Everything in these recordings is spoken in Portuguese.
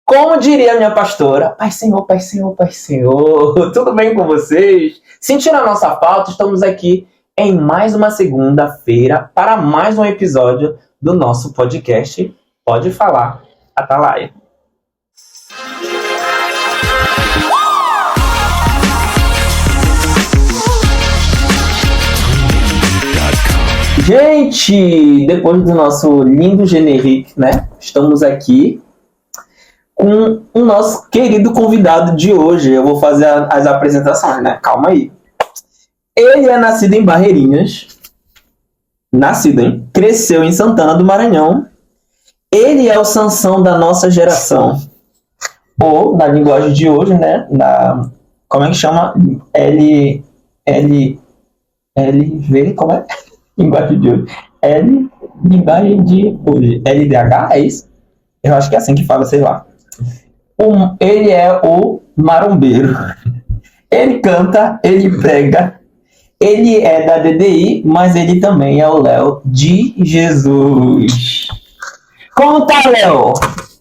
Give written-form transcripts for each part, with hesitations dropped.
Como diria minha pastora, Pai Senhor, Pai Senhor, Pai Senhor, tudo bem com vocês? Sentindo a nossa falta, estamos aqui em mais uma segunda-feira para mais um episódio do nosso podcast Pode Falar, Atalaia. Gente, depois do nosso lindo generique, né? Estamos aqui com o nosso querido convidado de hoje. Eu vou fazer as apresentações, né? Calma aí. Ele é nascido em Barreirinhas. Cresceu em Santana do Maranhão. Ele é o Sansão da nossa geração. Ou, na linguagem de hoje, né? Como é que chama? Como é? Linguagem de hoje. Linguagem de hoje. LDH, é isso? Eu acho que é assim que fala, sei lá. Ele é o marombeiro. Ele canta, ele prega. Ele é da DDI, mas ele também é o Léo de Jesus. Como tá, Léo?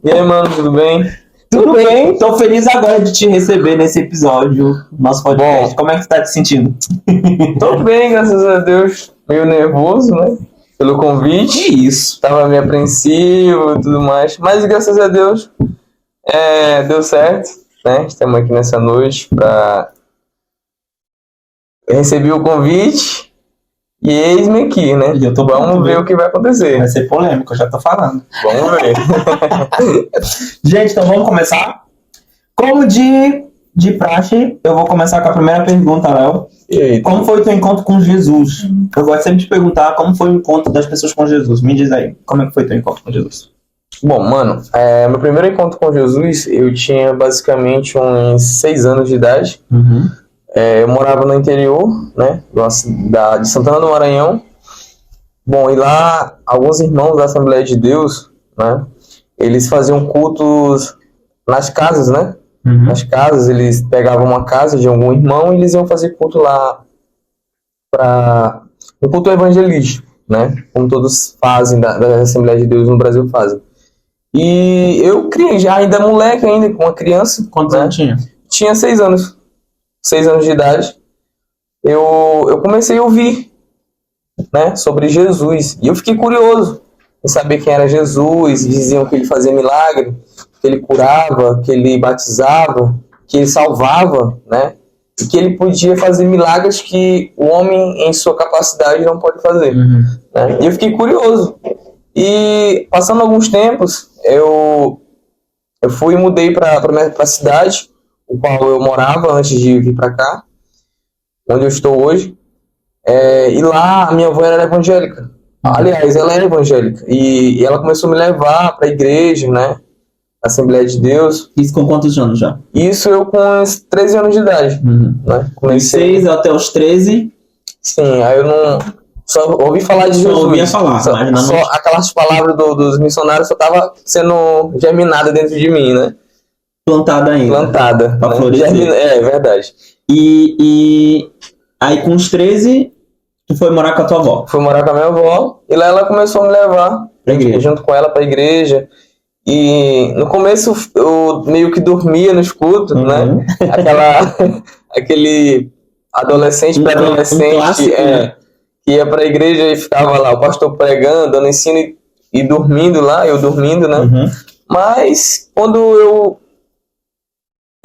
E aí, mano, tudo bem? Tudo bem? Tô feliz agora de te receber nesse episódio, nosso podcast. Bom, como é que você tá te sentindo? Tô bem, graças a Deus. Meio nervoso, né? Pelo convite. Que isso? Tava meio apreensivo e tudo mais. Mas graças a Deus deu certo, né? Estamos aqui nessa noite pra... Eu recebi o convite e eis-me aqui, né? Vamos ver o que vai acontecer. Vai ser polêmico, eu já tô falando. Vamos ver. Gente, então vamos começar? Como de praxe, eu vou começar com a primeira pergunta, Léo. Como foi o teu encontro com Jesus? Eu gosto sempre de perguntar como foi o encontro das pessoas com Jesus. Me diz aí, como é que foi o teu encontro com Jesus? Bom, mano, meu primeiro encontro com Jesus, eu tinha basicamente uns 6 anos de idade. Uhum. Eu morava no interior, né, de Santana do Maranhão. Bom, e lá, alguns irmãos da Assembleia de Deus, né, eles faziam cultos nas casas, né? Uhum. Nas casas, eles pegavam uma casa de algum irmão e eles iam fazer culto lá um culto evangelístico, né? Como todos fazem, da Assembleia de Deus no Brasil fazem. E eu criei, já ainda moleque, ainda com uma criança. Quantos anos tinha? Tinha 6 anos. 6 anos de idade. Eu comecei a ouvir, né, sobre Jesus. E eu fiquei curioso em saber quem era Jesus. Diziam que ele fazia milagre, que ele curava, que ele batizava, que ele salvava, né? E que ele podia fazer milagres que o homem, em sua capacidade, não pode fazer. Uhum. Né? E eu fiquei curioso. E, passando alguns tempos, eu fui e mudei para a cidade, o qual eu morava antes de vir para cá, onde eu estou hoje. E lá, a minha avó era evangélica. Aliás, ela era evangélica. E ela começou a me levar para a igreja, né? Assembleia de Deus. Isso com quantos anos já? Isso eu com uns 13 anos de idade. Uhum. Né? Comecei 6 até os 13. Sim, aí eu não... Só ouvi falar de Jesus. Só ouvia falar. Só aquelas palavras dos missionários só estavam sendo germinadas dentro de mim, né? Plantada ainda. Plantada. Pra né? florescer. É verdade. E aí com os 13, tu foi morar com a tua avó? Fui morar com a minha avó e lá ela começou a me levar pra igreja. Junto com ela pra igreja. E no começo eu meio que dormia no escudo, Uhum. né? Aquele adolescente pré-adolescente que ia pra igreja e ficava lá, o pastor pregando, dando ensino e dormindo lá, eu dormindo, né? Uhum. Mas quando eu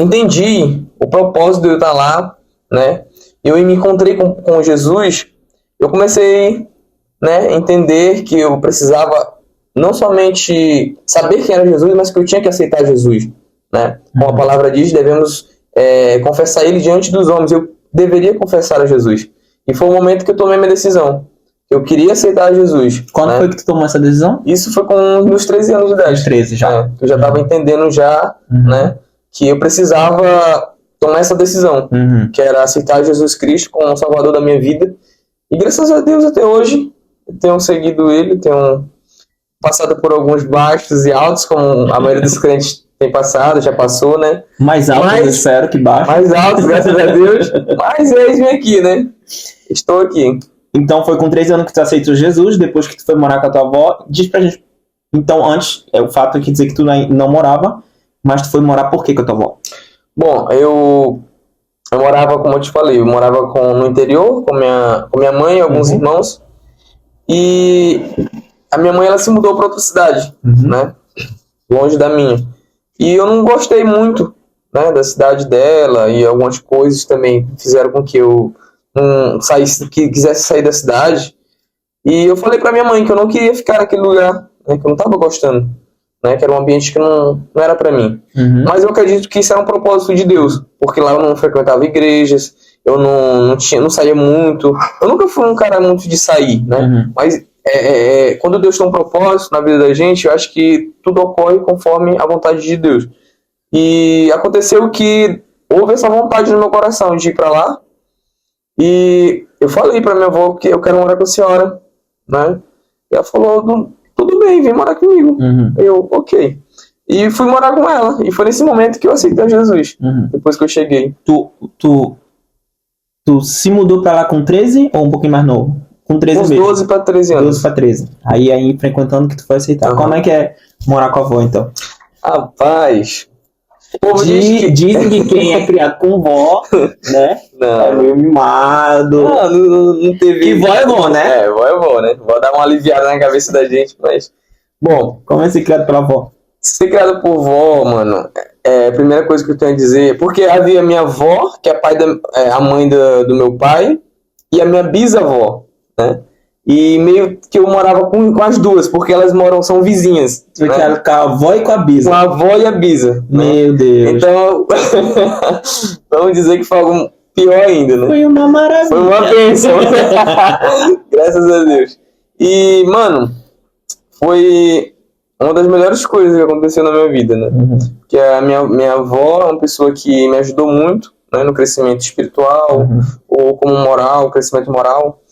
entendi o propósito de eu estar lá, né? Eu me encontrei com Jesus, eu comecei, né, a entender que eu precisava não somente saber quem era Jesus, mas que eu tinha que aceitar Jesus, né? Como a palavra diz, devemos confessar ele diante dos homens. Eu deveria confessar a Jesus. E foi o momento que eu tomei minha decisão. Eu queria aceitar Jesus. Quando foi que tu tomou essa decisão? Isso foi com meus 13 anos de idade. Os 13 já. Eu já estava entendendo já, né, que eu precisava tomar essa decisão, que era aceitar Jesus Cristo como o Salvador da minha vida. E graças a Deus até hoje eu tenho seguido ele, tenho passado por alguns baixos e altos, como a maioria dos crentes tem passado, já passou, né? Mais alto, eu espero que baixo. Mais alto, graças a Deus. Mas eis-me aqui, né? Estou aqui. Então foi com 13 anos que tu aceitou Jesus, depois que tu foi morar com a tua avó. Diz pra gente, então antes, o fato aqui dizer que tu não morava Mas tu foi morar por quê com a tua avó? Bom, eu morava, como eu te falei, eu morava no interior com minha mãe e alguns irmãos. E a minha mãe, ela se mudou para outra cidade, né? Longe da minha. E eu não gostei muito, né, da cidade dela, e algumas coisas também fizeram com que eu não saísse, que quisesse sair da cidade. E eu falei para minha mãe que eu não queria ficar naquele lugar, né, que eu não estava gostando, né, que era um ambiente que não era para mim. Mas eu acredito que isso era um propósito de Deus, porque lá eu não frequentava igrejas, eu não saía muito, eu nunca fui um cara muito de sair, né? Mas quando Deus tem um propósito na vida da gente, eu acho que tudo ocorre conforme a vontade de Deus. E aconteceu que houve essa vontade no meu coração de ir para lá, e eu falei para minha avó que eu quero morar com a senhora, né? E ela falou, tudo bem, vem morar comigo. Eu, ok. E fui morar com ela. E foi nesse momento que eu aceitei Jesus. Depois que eu cheguei. Tu se mudou pra lá com 13 ou um pouquinho mais novo? Com 13 uns mesmo? 12 para 13 anos. 12 pra 13. Aí frequentando que tu foi aceitar. Como é que é morar com a avó, então? Rapaz, o povo diz que... Dizem que quem é criado com vó, né? É Não, meio mimado. não teve... Que vó é bom, né? Vó é bom, né? Vó dá uma aliviada na cabeça da gente, mas... Bom, Como é ser criado pela avó? ser criado por vó, mano, a primeira coisa que eu tenho a dizer... Porque havia minha avó, que é a mãe do meu pai, e a minha bisavó, né? E meio que eu morava com as duas, porque elas são vizinhas. Tu foi criado com a avó e com a bisa. Com a avó e a bisa. Meu Deus. Então, vamos dizer que foi algo pior ainda, né? Foi uma maravilha. Foi uma bênção. Graças a Deus. E, mano, foi uma das melhores coisas que aconteceu na minha vida, né? Porque a minha avó é uma pessoa que me ajudou muito, né, no crescimento espiritual, ou como moral, crescimento moral.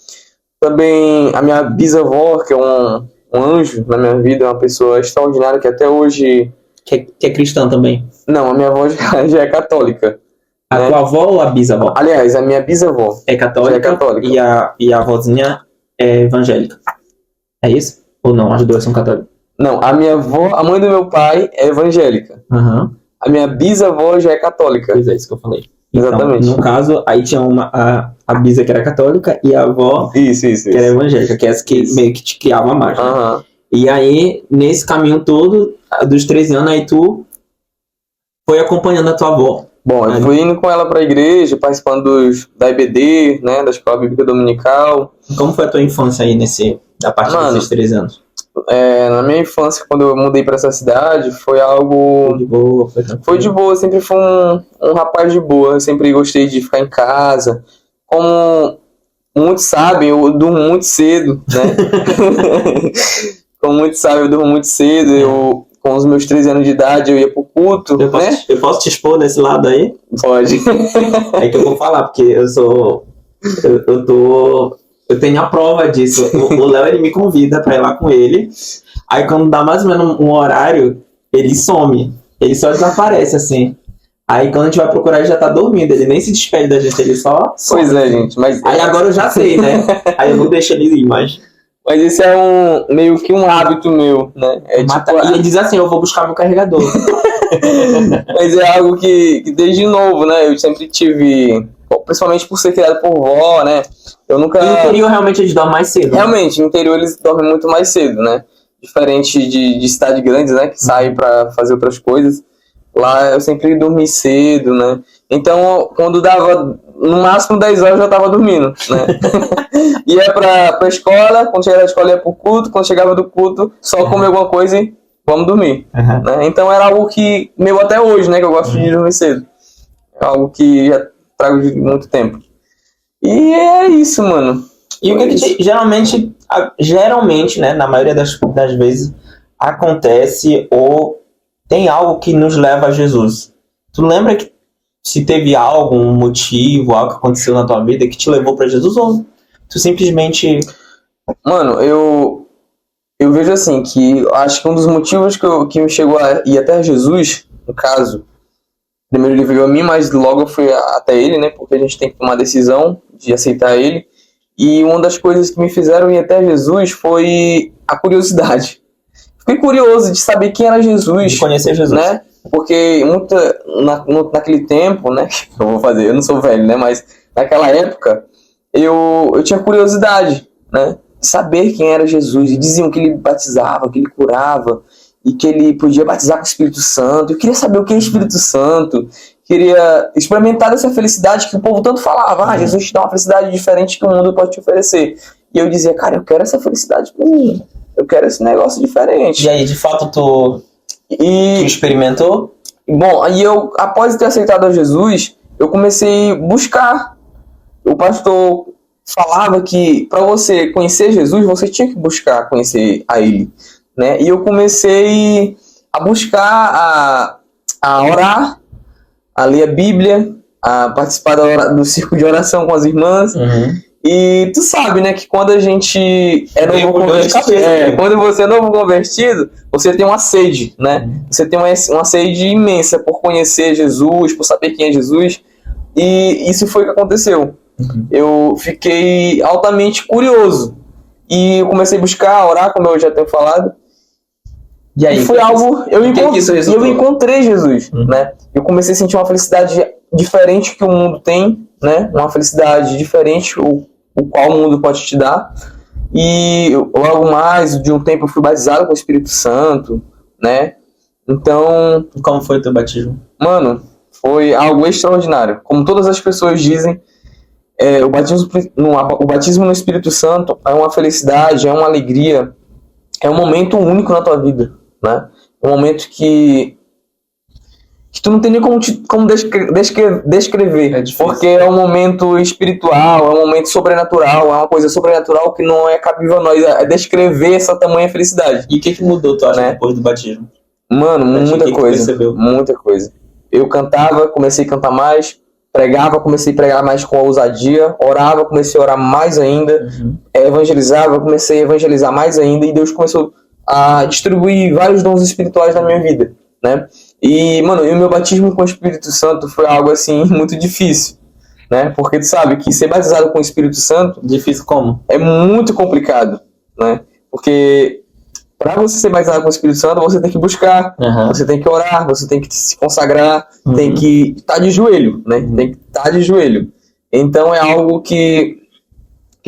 Também a minha bisavó, que é um anjo na minha vida, é uma pessoa extraordinária que até hoje... Que é cristã também. Não, a minha avó já é católica. A né? tua avó ou a bisavó? Aliás, a minha bisavó É católica, já é católica. E a avózinha é evangélica. É isso? Ou não? As duas são católicas? Não, a minha avó, a mãe do meu pai é evangélica. A minha bisavó já é católica. Pois é, isso que eu falei. Então, Exatamente. no caso, aí tinha a bisa que era católica e a avó Isso. que era evangélica, que é essa que meio que te criava mais. Né? E aí, nesse caminho todo, dos 13 anos, aí tu foi acompanhando a tua avó. Bom, eu fui indo com ela pra igreja, participando da IBD, né, da Escola Bíblica Dominical. Como foi a tua infância aí a partir desses 13 anos? Na minha infância, quando eu mudei pra essa cidade, foi algo... Foi de boa? Foi de boa, eu sempre fui um rapaz de boa, eu sempre gostei de ficar em casa. Como muitos sabem, eu durmo muito cedo, né? Como muitos sabem, eu durmo muito cedo, com os meus 13 anos de idade, eu ia pro culto, né? Eu posso te expor nesse lado aí? Pode. É que eu vou falar, porque eu tenho a prova disso. O Léo, ele me convida pra ir lá com ele. Aí quando dá mais ou menos um horário, ele some. Ele só desaparece, assim. Aí quando a gente vai procurar, ele já tá dormindo. Ele nem se despede da gente, ele só some. Pois é, gente. Mas... Aí agora eu já sei, né? Aí eu não deixo ele ir, mas esse é meio que um hábito meu, né? E ele diz assim, eu vou buscar meu carregador. Mas é algo que desde novo, né? Eu sempre tive... Principalmente por ser criado por vó, né? Eu nunca... No interior, realmente, eles dormem mais cedo. Realmente, no interior eles dormem muito mais cedo, né? Diferente de cidade grande, né? Que saem pra fazer outras coisas. Lá eu sempre dormi cedo, né? Então, quando dava no máximo 10 horas, eu já tava dormindo, né? Ia pra escola, quando chegava da escola ia pro culto, quando chegava do culto, só comer alguma coisa e vamos dormir. Né? Então era algo que, meu até hoje, né? Que eu gosto de dormir cedo. É algo que já trago de muito tempo. E é isso, mano. E o que geralmente, né, na maioria das vezes, acontece ou tem algo que nos leva a Jesus. Tu lembra que se teve algo, um motivo, algo que aconteceu na tua vida que te levou para Jesus, ou tu simplesmente... Mano, eu vejo assim, que acho que um dos motivos que me chegou a ir até Jesus, no caso, primeiro ele veio a mim, mas logo eu fui até ele, né, porque a gente tem que tomar a decisão de aceitar ele, e uma das coisas que me fizeram ir até Jesus foi a curiosidade. Fiquei curioso de saber quem era Jesus, de conhecer Jesus, né? Porque naquele tempo, né? Eu vou fazer, eu não sou velho, né? Mas naquela época eu tinha curiosidade, né? De saber quem era Jesus. E diziam que ele batizava, que ele curava e que ele podia batizar com o Espírito Santo. Eu queria saber o que é Espírito Santo. Queria experimentar essa felicidade que o povo tanto falava. Ah, Jesus te dá uma felicidade diferente que o mundo pode te oferecer. E eu dizia, cara, eu quero essa felicidade pra mim. Eu quero esse negócio diferente. E aí, de fato, tu experimentou? Bom, aí eu, após ter aceitado a Jesus, eu comecei a buscar. O pastor falava que para você conhecer Jesus, você tinha que buscar conhecer a Ele, né? E eu comecei a buscar, a orar, a ler a Bíblia, a participar do círculo de oração com as irmãs. E tu sabe, né, que quando a gente é novo convertido, quando você é novo convertido, você tem uma sede, né? Você tem uma sede imensa por conhecer Jesus, por saber quem é Jesus. E isso foi o que aconteceu. Eu fiquei altamente curioso. E eu comecei a buscar, a orar, como eu já tenho falado. E aí, foi algo... Eu encontrei Jesus, né? Eu comecei a sentir uma felicidade diferente que o mundo tem, né? Uma felicidade diferente, o qual o mundo pode te dar. E logo mais, de um tempo, eu fui batizado com o Espírito Santo, né? Então... Como foi o teu batismo? Mano, foi algo extraordinário. Como todas as pessoas dizem, o batismo no Espírito Santo é uma felicidade, é uma alegria, é um momento único na tua vida, né? Um momento que tu não tem nem como descrever, porque é um momento espiritual, é um momento sobrenatural, é uma coisa sobrenatural que não é cabível a nós descrever essa tamanha felicidade. E o que mudou, tu acha, depois do batismo? Mano, muita coisa. Eu cantava, comecei a cantar mais, pregava, comecei a pregar mais com ousadia, orava, comecei a orar mais ainda, evangelizava, comecei a evangelizar mais ainda, e Deus começou a distribuir vários dons espirituais na minha vida, né? E, mano, o meu batismo com o Espírito Santo foi algo, assim, muito difícil, né? Porque tu sabe que ser batizado com o Espírito Santo... Difícil como? É muito complicado, né? Porque para você ser batizado com o Espírito Santo, você tem que buscar, você tem que orar, você tem que se consagrar, tem que estar de joelho, né? Tem que estar de joelho. Então é algo que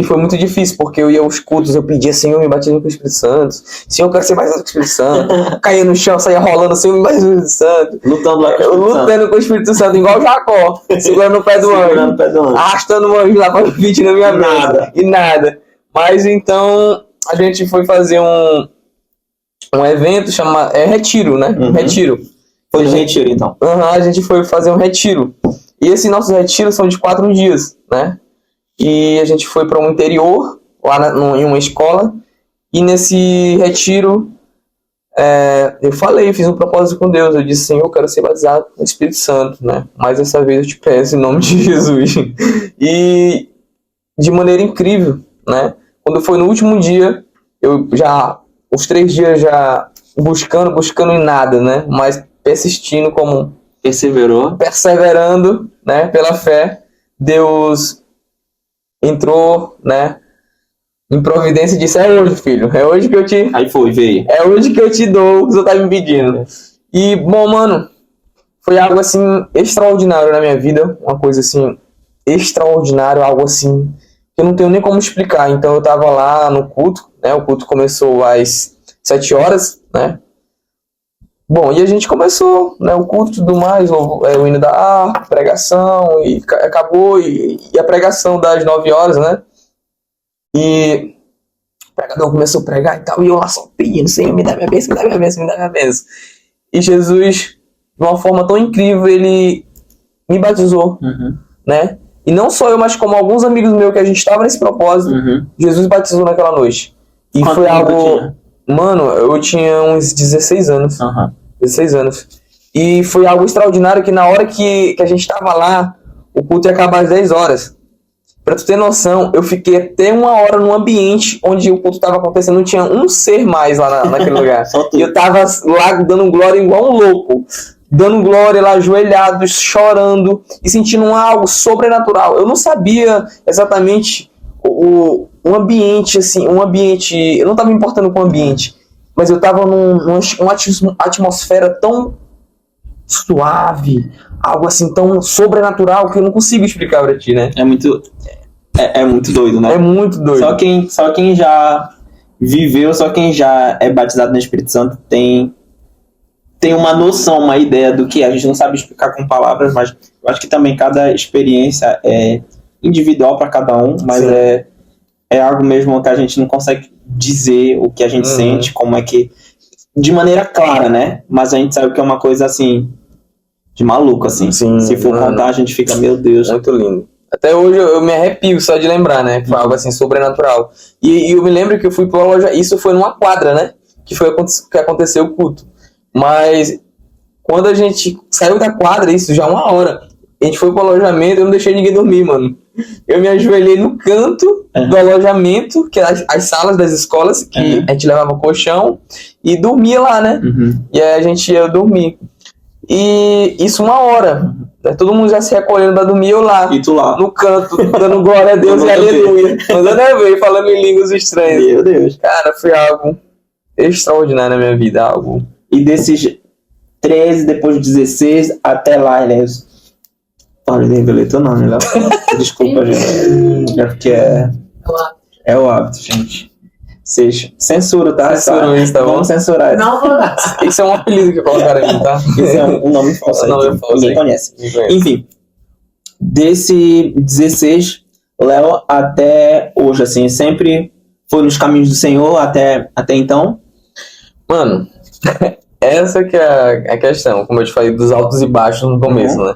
foi muito difícil, porque eu ia aos cultos, eu pedia, Senhor, me batiza com o Espírito Santo. Senhor, eu quero ser batizado com o Espírito Santo. Caía no chão, saía rolando, Senhor, me batiza com o Espírito Santo. Lutando com o Espírito Santo, igual Jacó, segurando o pé do anjo, arrastando o anjo lá para pedir na minha vida. E nada. Mas então, a gente foi fazer um evento chamado... retiro, né? Retiro. Foi no retiro, então. A gente foi fazer um retiro. E esses nossos retiros são de 4 dias, né? E a gente foi para um interior, lá em uma escola. E nesse retiro, eu fiz um propósito com Deus. Eu disse, Senhor, eu quero ser batizado com o Espírito Santo, né? Mas dessa vez eu te peço em nome de Jesus. E de maneira incrível, né? Quando foi no último dia, os 3 dias já buscando em nada, né? Mas persistindo como... Perseverando, né? Pela fé, Deus entrou, né? Em providência e disse, é hoje, filho. É hoje que eu te... veio. É hoje que eu te dou o que você tá me pedindo. E, bom, mano, foi algo, assim, extraordinário na minha vida. Uma coisa, assim, extraordinário, algo, assim, que eu não tenho nem como explicar. Então, eu tava lá no culto, né? O culto começou às 7 horas, né? Bom, e a gente começou, né, o culto e tudo mais, o hino da harpa, pregação, e acabou, e a pregação das 9 horas, né? E o pregador começou a pregar e tal, e eu lá só pedindo, Senhor, me dá minha bênção, me dá minha bênção, me dá minha bênção. E Jesus, de uma forma tão incrível, ele me batizou, né? E não só eu, mas como alguns amigos meus que a gente estava nesse propósito, Jesus batizou naquela noite. E quanto foi algo... Tinha? Mano, eu tinha uns 16 anos. 16 anos. E foi algo extraordinário que na hora que a gente tava lá, o culto ia acabar às 10 horas. Pra tu ter noção, eu fiquei até 1 hora num ambiente onde o culto tava acontecendo, não tinha um ser mais lá naquele lugar. E eu tava lá dando glória igual um louco. Dando glória lá, ajoelhado, chorando e sentindo algo sobrenatural. Eu não sabia exatamente um ambiente, assim, eu não tava me importando com o ambiente, mas eu tava numa atmosfera tão suave, algo assim tão sobrenatural que eu não consigo explicar pra ti, né? É muito doido, né? É muito doido. Só quem já viveu, só quem já é batizado no Espírito Santo tem uma noção, uma ideia do que é. A gente não sabe explicar com palavras, mas eu acho que também cada experiência é individual para cada um, mas é algo mesmo que a gente não consegue dizer o que a gente sente, como é que... De maneira clara, né? Mas a gente sabe que é uma coisa, assim, de maluco, assim. Sim, se for contar, a gente fica, meu Deus. Muito lindo. Até hoje eu me arrepio só de lembrar, né? Foi algo assim sobrenatural. E eu me lembro que eu fui pra uma loja, isso foi numa quadra, né? Que foi que aconteceu o culto. Mas quando a gente saiu da quadra, isso já 1 hora, a gente foi pro alojamento, eu não deixei ninguém dormir, mano. Eu me ajoelhei no canto do alojamento, que é as salas das escolas, que a gente levava colchão, e dormia lá, né? E aí a gente ia dormir. E isso 1 hora. Todo mundo já se recolhendo pra dormir, eu lá. E tu lá. No canto, dando glória a Deus e aleluia. Mandando eu ver, falando em línguas estranhas. Meu Deus. Cara, foi algo extraordinário na minha vida, algo... E desses 13, depois de 16, até lá, né? Olha, nem revelei teu nome, Léo. Desculpa, gente. É porque é o hábito, gente. Vocês censura, tá? Censura isso, tá bom? Vamos censurar isso. Não vou dar. Isso é um apelido que colocaram aqui, tá? Isso é um nome falso. Um nome falso Ninguém aí. conhece. Me conhece. Enfim, desse 16, Léo, até hoje, assim, sempre foi nos caminhos do Senhor até então? Mano, essa que é a questão, como eu te falei, dos altos e baixos no começo, né?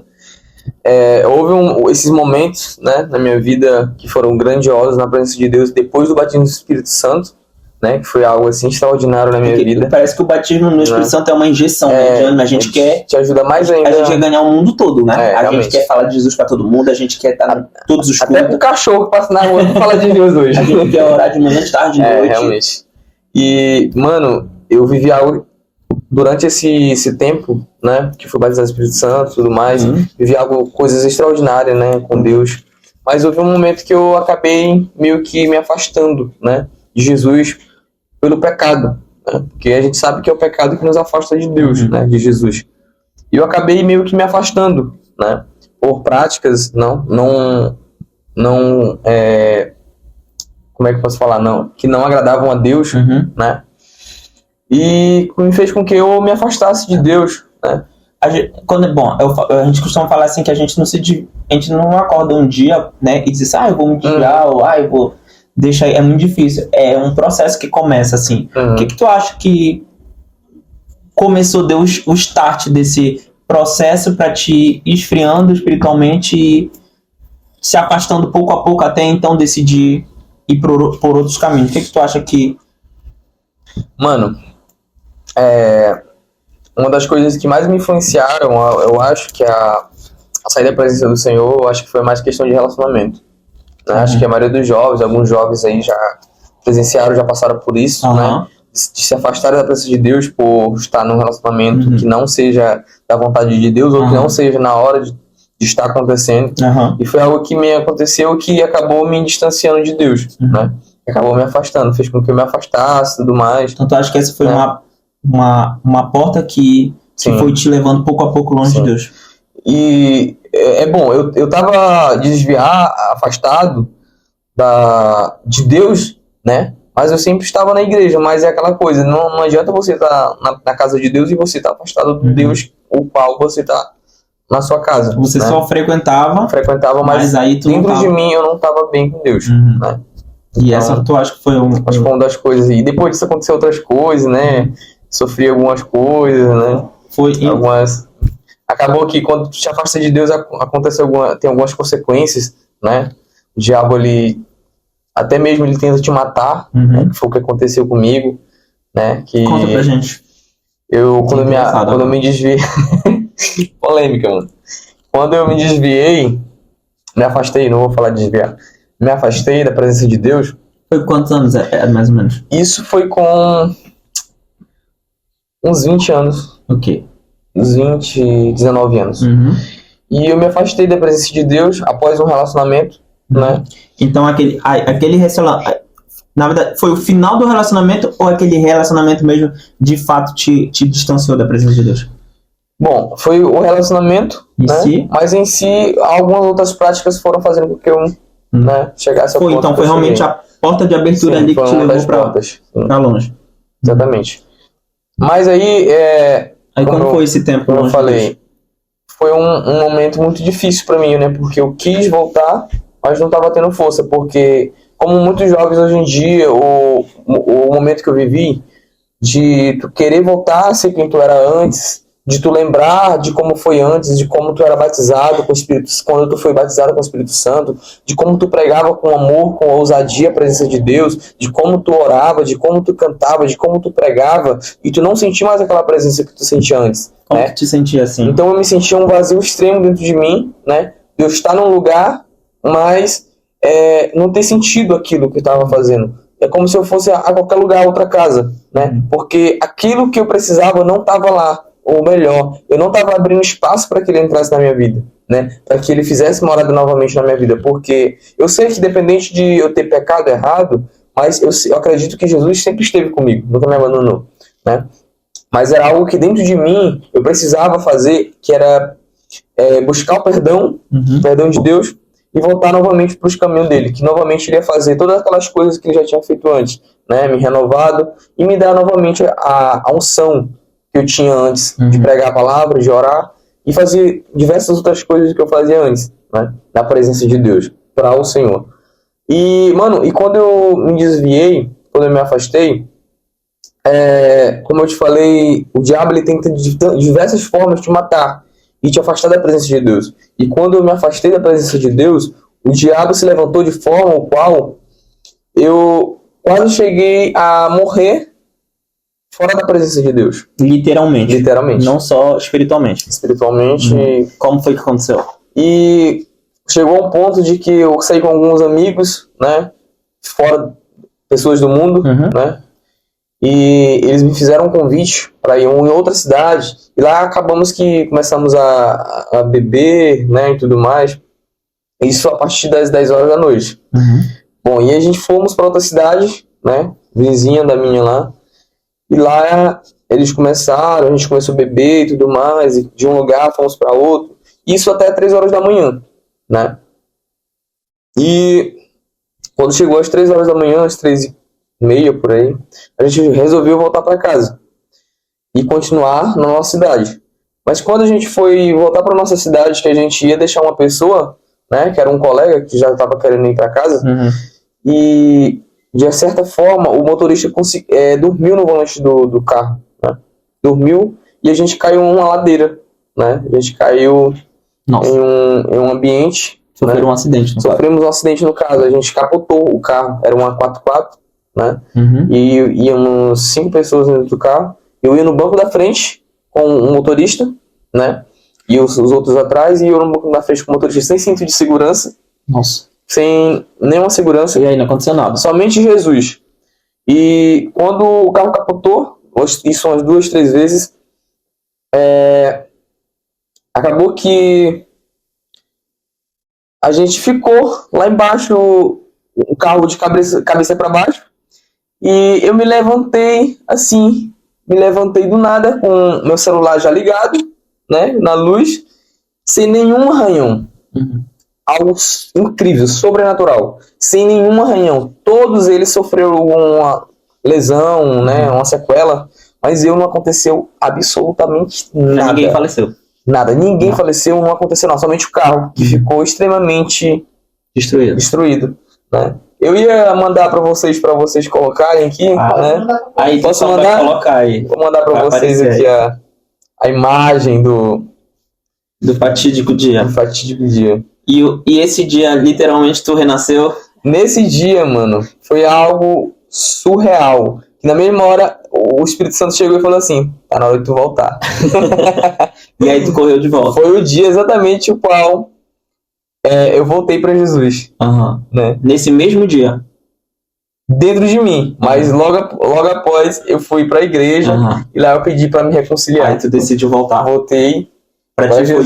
Houve esses momentos, né, na minha vida que foram grandiosos na presença de Deus depois do batismo do Espírito Santo, né, que foi algo assim extraordinário na minha vida. Parece que o batismo no Espírito Santo é uma injeção, né, de ânimo. A gente quer... Te ajuda mais ainda. A gente quer ganhar o mundo todo, né? A realmente. gente quer falar de Jesus pra todo mundo, a gente quer estar em todos os Até cultos. pro cachorro que passa na rua não fala de Deus hoje. A gente quer orar de manhã, de tarde, de noite. Realmente. E, mano, eu vivi algo durante esse tempo, né, que fui batizado no Espírito Santo e tudo mais, vivi coisas extraordinárias, né, com Deus. Mas houve um momento que eu acabei meio que me afastando, né, de Jesus pelo pecado, né, porque a gente sabe que é o pecado que nos afasta de Deus, né, de Jesus. E eu acabei meio que me afastando, né, por práticas, como é que eu posso falar, que não agradavam a Deus, né, e me fez com que eu me afastasse de Deus, né. A gente costuma falar assim que a gente não acorda um dia, né, e diz assim, eu vou me desviar, ou eu vou deixar aí. É muito difícil. É um processo que começa assim. O que tu acha que começou, deu o start desse processo para te ir esfriando espiritualmente e se afastando pouco a pouco até então decidir ir por outros caminhos? O que tu acha que... Mano, uma das coisas que mais me influenciaram, eu acho que a sair da presença do Senhor, eu acho que foi mais questão de relacionamento. Né? Acho que a maioria dos jovens, alguns jovens aí já presenciaram, já passaram por isso, né? De se afastar da presença de Deus por estar num relacionamento que não seja da vontade de Deus ou que não seja na hora de estar acontecendo. E foi algo que me aconteceu que acabou me distanciando de Deus, né? Acabou me afastando, fez com que eu me afastasse e tudo mais. Então tu acha que essa foi uma porta que foi te levando pouco a pouco longe de Deus? E eu tava afastado de Deus, né? Mas eu sempre estava na igreja, mas é aquela coisa, não adianta você estar na casa de Deus e você estar afastado do Deus, o qual você está na sua casa. Você só frequentava, mas aí tu dentro de mim eu não estava bem com Deus, né? E então, essa tu acha que foi acho que foi uma das coisas. E depois disso aconteceu outras coisas, né? Sofri algumas coisas, né? Acabou que quando tu te afasta de Deus tem algumas consequências, né? O diabo, até mesmo ele tenta te matar, né? Que foi o que aconteceu comigo, né? Conta pra gente. Quando eu me desviei... Polêmica, mano. Quando eu me desviei, me afastei, não vou falar de desviar, me afastei da presença de Deus. Foi quantos anos, mais ou menos? Isso foi com uns 20 anos. O quê? Uns 20, 19 anos. E eu me afastei da presença de Deus após um relacionamento, né? Então aquele relacionamento, na verdade, foi o final do relacionamento ou aquele relacionamento mesmo de fato te distanciou da presença de Deus? Bom, foi o relacionamento, Em né? si? Mas em si, algumas outras práticas foram fazendo com que eu, né, chegasse ao Foi, ponto então que foi eu realmente cheguei. a porta de abertura Sim, ali que foi te uma das levou pra, portas. Sim, pra longe. exatamente. Mas aí, Aí como eu- foi esse tempo como eu longe de Deus? falei, foi um momento muito difícil para mim, né? Porque eu quis voltar, mas não estava tendo força. Porque, como muitos jovens hoje em dia, o momento que eu vivi, de tu querer voltar a ser quem tu era antes, de tu lembrar de como foi antes, de como tu era batizado com o Espírito, quando tu foi batizado com o Espírito Santo, de como tu pregava com amor, com ousadia a presença de Deus, de como tu orava, de como tu cantava, de como tu pregava, e tu não sentia mais aquela presença que tu sentia antes, Como né? que te sentia assim? Então eu me sentia um vazio extremo dentro de mim, né? De eu estar num lugar, mas não ter sentido aquilo que eu estava fazendo. É como se eu fosse a qualquer lugar, outra casa, né? Porque aquilo que eu precisava não estava lá. Ou melhor, eu não estava abrindo espaço para que ele entrasse na minha vida, né? Para que ele fizesse morada novamente na minha vida. Porque eu sei que, independente de eu ter pecado errado, mas eu acredito que Jesus sempre esteve comigo, nunca me abandonou, né? Mas era algo que dentro de mim eu precisava fazer, que era buscar o perdão de Deus, e voltar novamente para os caminhos dele, que novamente ele ia fazer todas aquelas coisas que ele já tinha feito antes, né? Me renovado e me dar novamente a unção que eu tinha antes de pregar a palavra, de orar e fazer diversas outras coisas que eu fazia antes, né? Na presença de Deus, para o Senhor. E, mano, e quando eu me desviei, quando eu me afastei, como eu te falei, o diabo ele tenta de diversas formas te matar e te afastar da presença de Deus. E quando eu me afastei da presença de Deus, o diabo se levantou de forma ao qual eu quase cheguei a morrer fora da presença de Deus. Literalmente. Literalmente. Não só espiritualmente. Espiritualmente. Como foi que aconteceu? E chegou a um ponto de que eu saí com alguns amigos, né? Fora, pessoas do mundo, né? E eles me fizeram um convite para ir em outra cidade. E lá acabamos que começamos a beber, né, e tudo mais. Isso a partir das 10 horas da noite. Bom, e a gente fomos para outra cidade, né, vizinha da minha lá. E lá eles começaram, a gente começou a beber e tudo mais. E de um lugar fomos para outro. Isso até 3 horas da manhã, né. E quando chegou às 3 horas da manhã, às 3h30 por aí, a gente resolveu voltar para casa e continuar na nossa cidade. Mas quando a gente foi voltar para nossa cidade, que a gente ia deixar uma pessoa, né, que era um colega que já estava querendo ir para casa, e de certa forma o motorista dormiu no volante do carro, né? Dormiu e a gente caiu em uma ladeira, né? A gente caiu em um ambiente. Sofreram um acidente. Sofremos um acidente no caso, a gente capotou o carro, era uma 4x4, né? E íamos 5 pessoas dentro do carro. Eu ia no banco da frente com um motorista, né? E os outros atrás, e eu no banco da frente com o motorista sem cinto de segurança. Nossa. Sem nenhuma segurança. E aí não aconteceu nada. Somente Jesus. E quando o carro capotou, isso umas 2, 3 vezes, acabou que a gente ficou lá embaixo, o carro de cabeça para baixo, e eu me levantei assim, do nada, com meu celular já ligado, né, na luz, sem nenhum arranhão. Algo incrível, sobrenatural, sem nenhum arranhão. Todos eles sofreram uma lesão, né, uma sequela, mas não aconteceu absolutamente nada. Ninguém faleceu. Nada, ninguém faleceu, não aconteceu nada, somente o carro, que ficou extremamente destruído, né? Eu ia mandar para vocês colocarem aqui, né? Aí posso mandar? Colocar aí. Vou mandar para vocês aqui a imagem do fatídico dia. E esse dia, literalmente, tu renasceu? Nesse dia, mano, foi algo surreal. Que na mesma hora, o Espírito Santo chegou e falou assim, tá na hora de tu voltar. E aí tu correu de volta. Foi o dia exatamente o qual eu voltei para Jesus. Né? Nesse mesmo dia? Dentro de mim. Mas logo após eu fui para a igreja e lá eu pedi para me reconciliar. Aí tu decidiu voltar. Voltei. Pra ti foi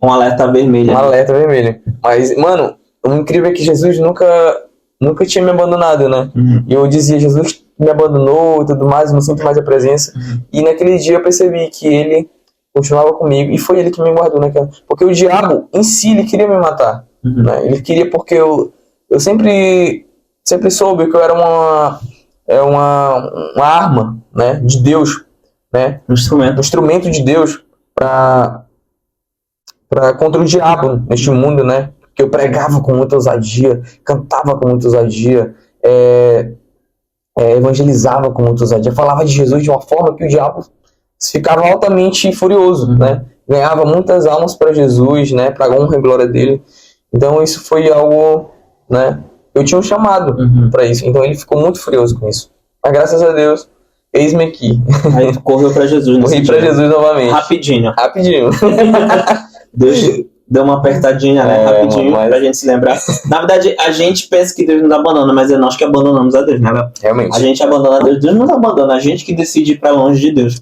um alerta vermelho. Um alerta vermelho. Mas, mano, o incrível é que Jesus nunca tinha me abandonado, né? E eu dizia, Jesus me abandonou e tudo mais, eu não sinto mais a presença. E naquele dia eu percebi que ele continuava comigo, e foi ele que me guardou naquela. Porque o diabo, em si, ele queria me matar. Né? Ele queria porque eu sempre soube que eu era uma arma, né, de Deus, né? Um instrumento de Deus para contra o diabo neste mundo, né? Que eu pregava com muita ousadia, cantava com muita ousadia, evangelizava com muita ousadia, falava de Jesus de uma forma que o diabo ficava altamente furioso, né? Ganhava muitas almas para Jesus, né? Para a honra e glória dele. Então isso foi algo, né? Eu tinha um chamado para isso, então ele ficou muito furioso com isso. Mas graças a Deus, eis-me aqui. Aí tu correu para Jesus. Corri para Jesus novamente. Rapidinho. Deus deu uma apertadinha, né? Rapidinho, pra gente se lembrar. Na verdade, a gente pensa que Deus nos abandona, mas é nós que abandonamos a Deus, né? Realmente. A gente abandona a Deus, Deus não nos abandona, a gente que decide ir pra longe de Deus.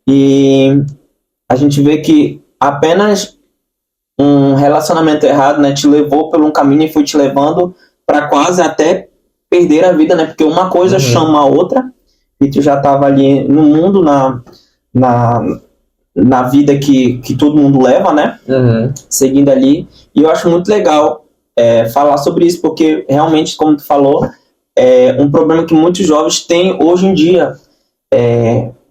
E a gente vê que apenas um relacionamento errado, né, te levou por um caminho e foi te levando pra quase até perder a vida, né? Porque uma coisa chama a outra, e tu já tava ali no mundo, na vida que todo mundo leva, né? Seguindo ali. E eu acho muito legal falar sobre isso, porque realmente, como tu falou, é um problema que muitos jovens têm hoje em dia,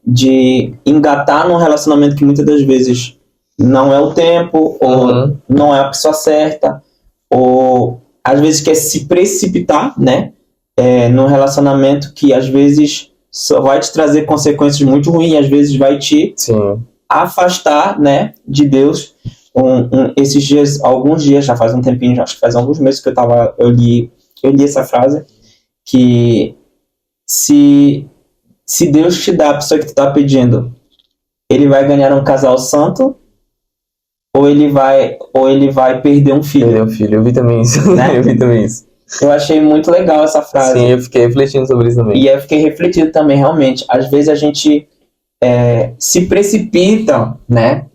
de engatar num relacionamento que muitas das vezes não é o tempo, ou não é a pessoa certa, ou às vezes quer se precipitar, né? Num relacionamento que às vezes só vai te trazer consequências muito ruins, às vezes vai te afastar, né, de Deus. Esses dias, alguns dias, já faz um tempinho, acho que faz alguns meses que eu li essa frase, que se Deus te dá a pessoa que tu tá pedindo, ele vai ganhar um casal santo, ou ele vai perder um filho. Eu vi também isso, né? Eu achei muito legal essa frase. Sim, eu fiquei refletindo sobre isso também. E eu fiquei refletindo também, realmente. Às vezes a gente se precipita, né?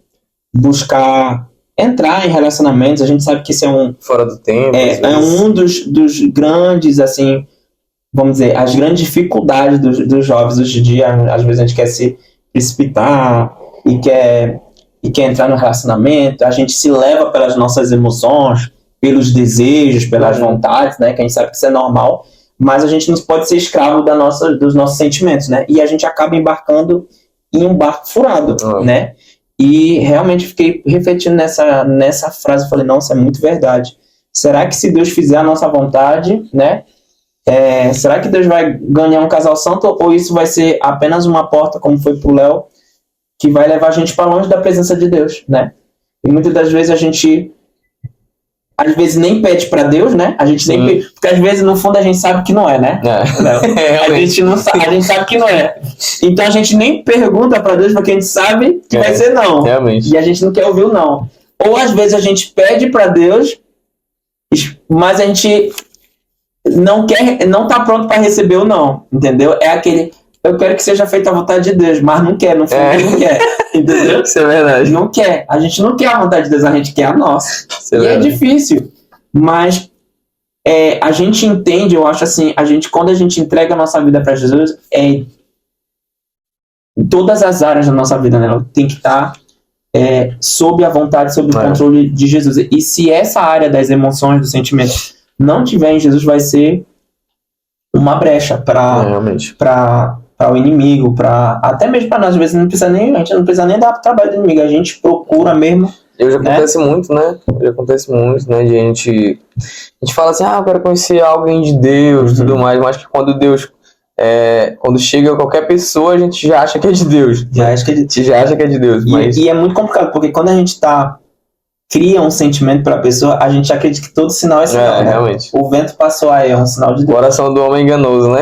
Buscar entrar em relacionamentos. A gente sabe que isso é fora do tempo. É um dos grandes, assim, vamos dizer, as grandes dificuldades dos jovens hoje em dia. Às vezes a gente quer se precipitar e quer entrar no relacionamento. A gente se leva pelas nossas emoções, pelos desejos, pelas vontades, né? Que a gente sabe que isso é normal, mas a gente não pode ser escravo dos nossos sentimentos, né? E a gente acaba embarcando em um barco furado, né? E realmente fiquei refletindo nessa frase, falei, nossa, é muito verdade. Será que se Deus fizer a nossa vontade, né? Será que Deus vai ganhar um casal santo, ou isso vai ser apenas uma porta, como foi pro Léo, que vai levar a gente para longe da presença de Deus, né? E muitas das vezes a gente às vezes nem pede pra Deus, né? A gente nem pede, porque às vezes no fundo a gente sabe que não é, né? A gente não sabe, a gente sabe que não é. Então a gente nem pergunta pra Deus, porque a gente sabe que vai ser não. Realmente. E a gente não quer ouvir o não. Ou às vezes a gente pede pra Deus, mas a gente não tá pronto pra receber o não, entendeu? É aquele, eu quero que seja feita a vontade de Deus, mas não quer, no fundo não quer. Entendeu? Isso é verdade. Não quer. A gente não quer a vontade de Deus, a gente quer a nossa. É difícil. Mas a gente entende, eu acho assim, quando a gente entrega a nossa vida para Jesus, em todas as áreas da nossa vida, né? Ela tem que estar sob a vontade, sob o controle de Jesus. E se essa área das emoções, dos sentimentos, não tiver em Jesus, vai ser uma brecha para o inimigo, até mesmo para nós. Às vezes a gente não precisa nem dar trabalho do inimigo, a gente procura mesmo. Já acontece muito, né? Já acontece muito, né? De a gente fala assim, eu quero conhecer alguém de Deus e tudo mais, mas que quando Deus, quando chega qualquer pessoa, a gente já acha que é de Deus. Já acha que é de Deus. Mas... E é muito complicado, porque quando a gente cria um sentimento para a pessoa, a gente acredita que todo sinal é sinal, né? Realmente. O vento passou aí, é um sinal de Deus. Coração do homem enganoso, né?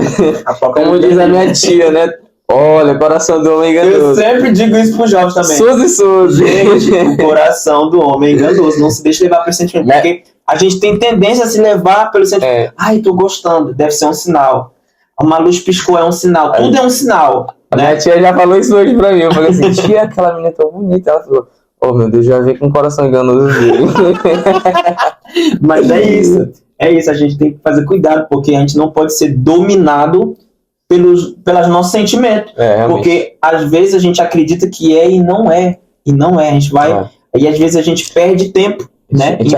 Como diz a minha tia, né? Olha, coração do homem enganoso. Eu sempre digo isso pros jovens também. Suzy. Gente, coração do homem enganoso. Não se deixe levar pelo sentimento. Porque a gente tem tendência a se levar pelo sentimento. Ai, tô gostando. Deve ser um sinal. Uma luz piscou, é um sinal. Tudo é um sinal. Né? Minha tia já falou isso hoje pra mim. Eu falei assim, tia, aquela menina tão bonita. Ela falou, meu Deus, já vi com o coração enganoso dele. Mas é isso. A gente tem que fazer cuidado, porque a gente não pode ser dominado pelos nossos sentimentos. Porque às vezes a gente acredita que é e não é. E não é, a gente vai... E às vezes a gente perde tempo, né? A gente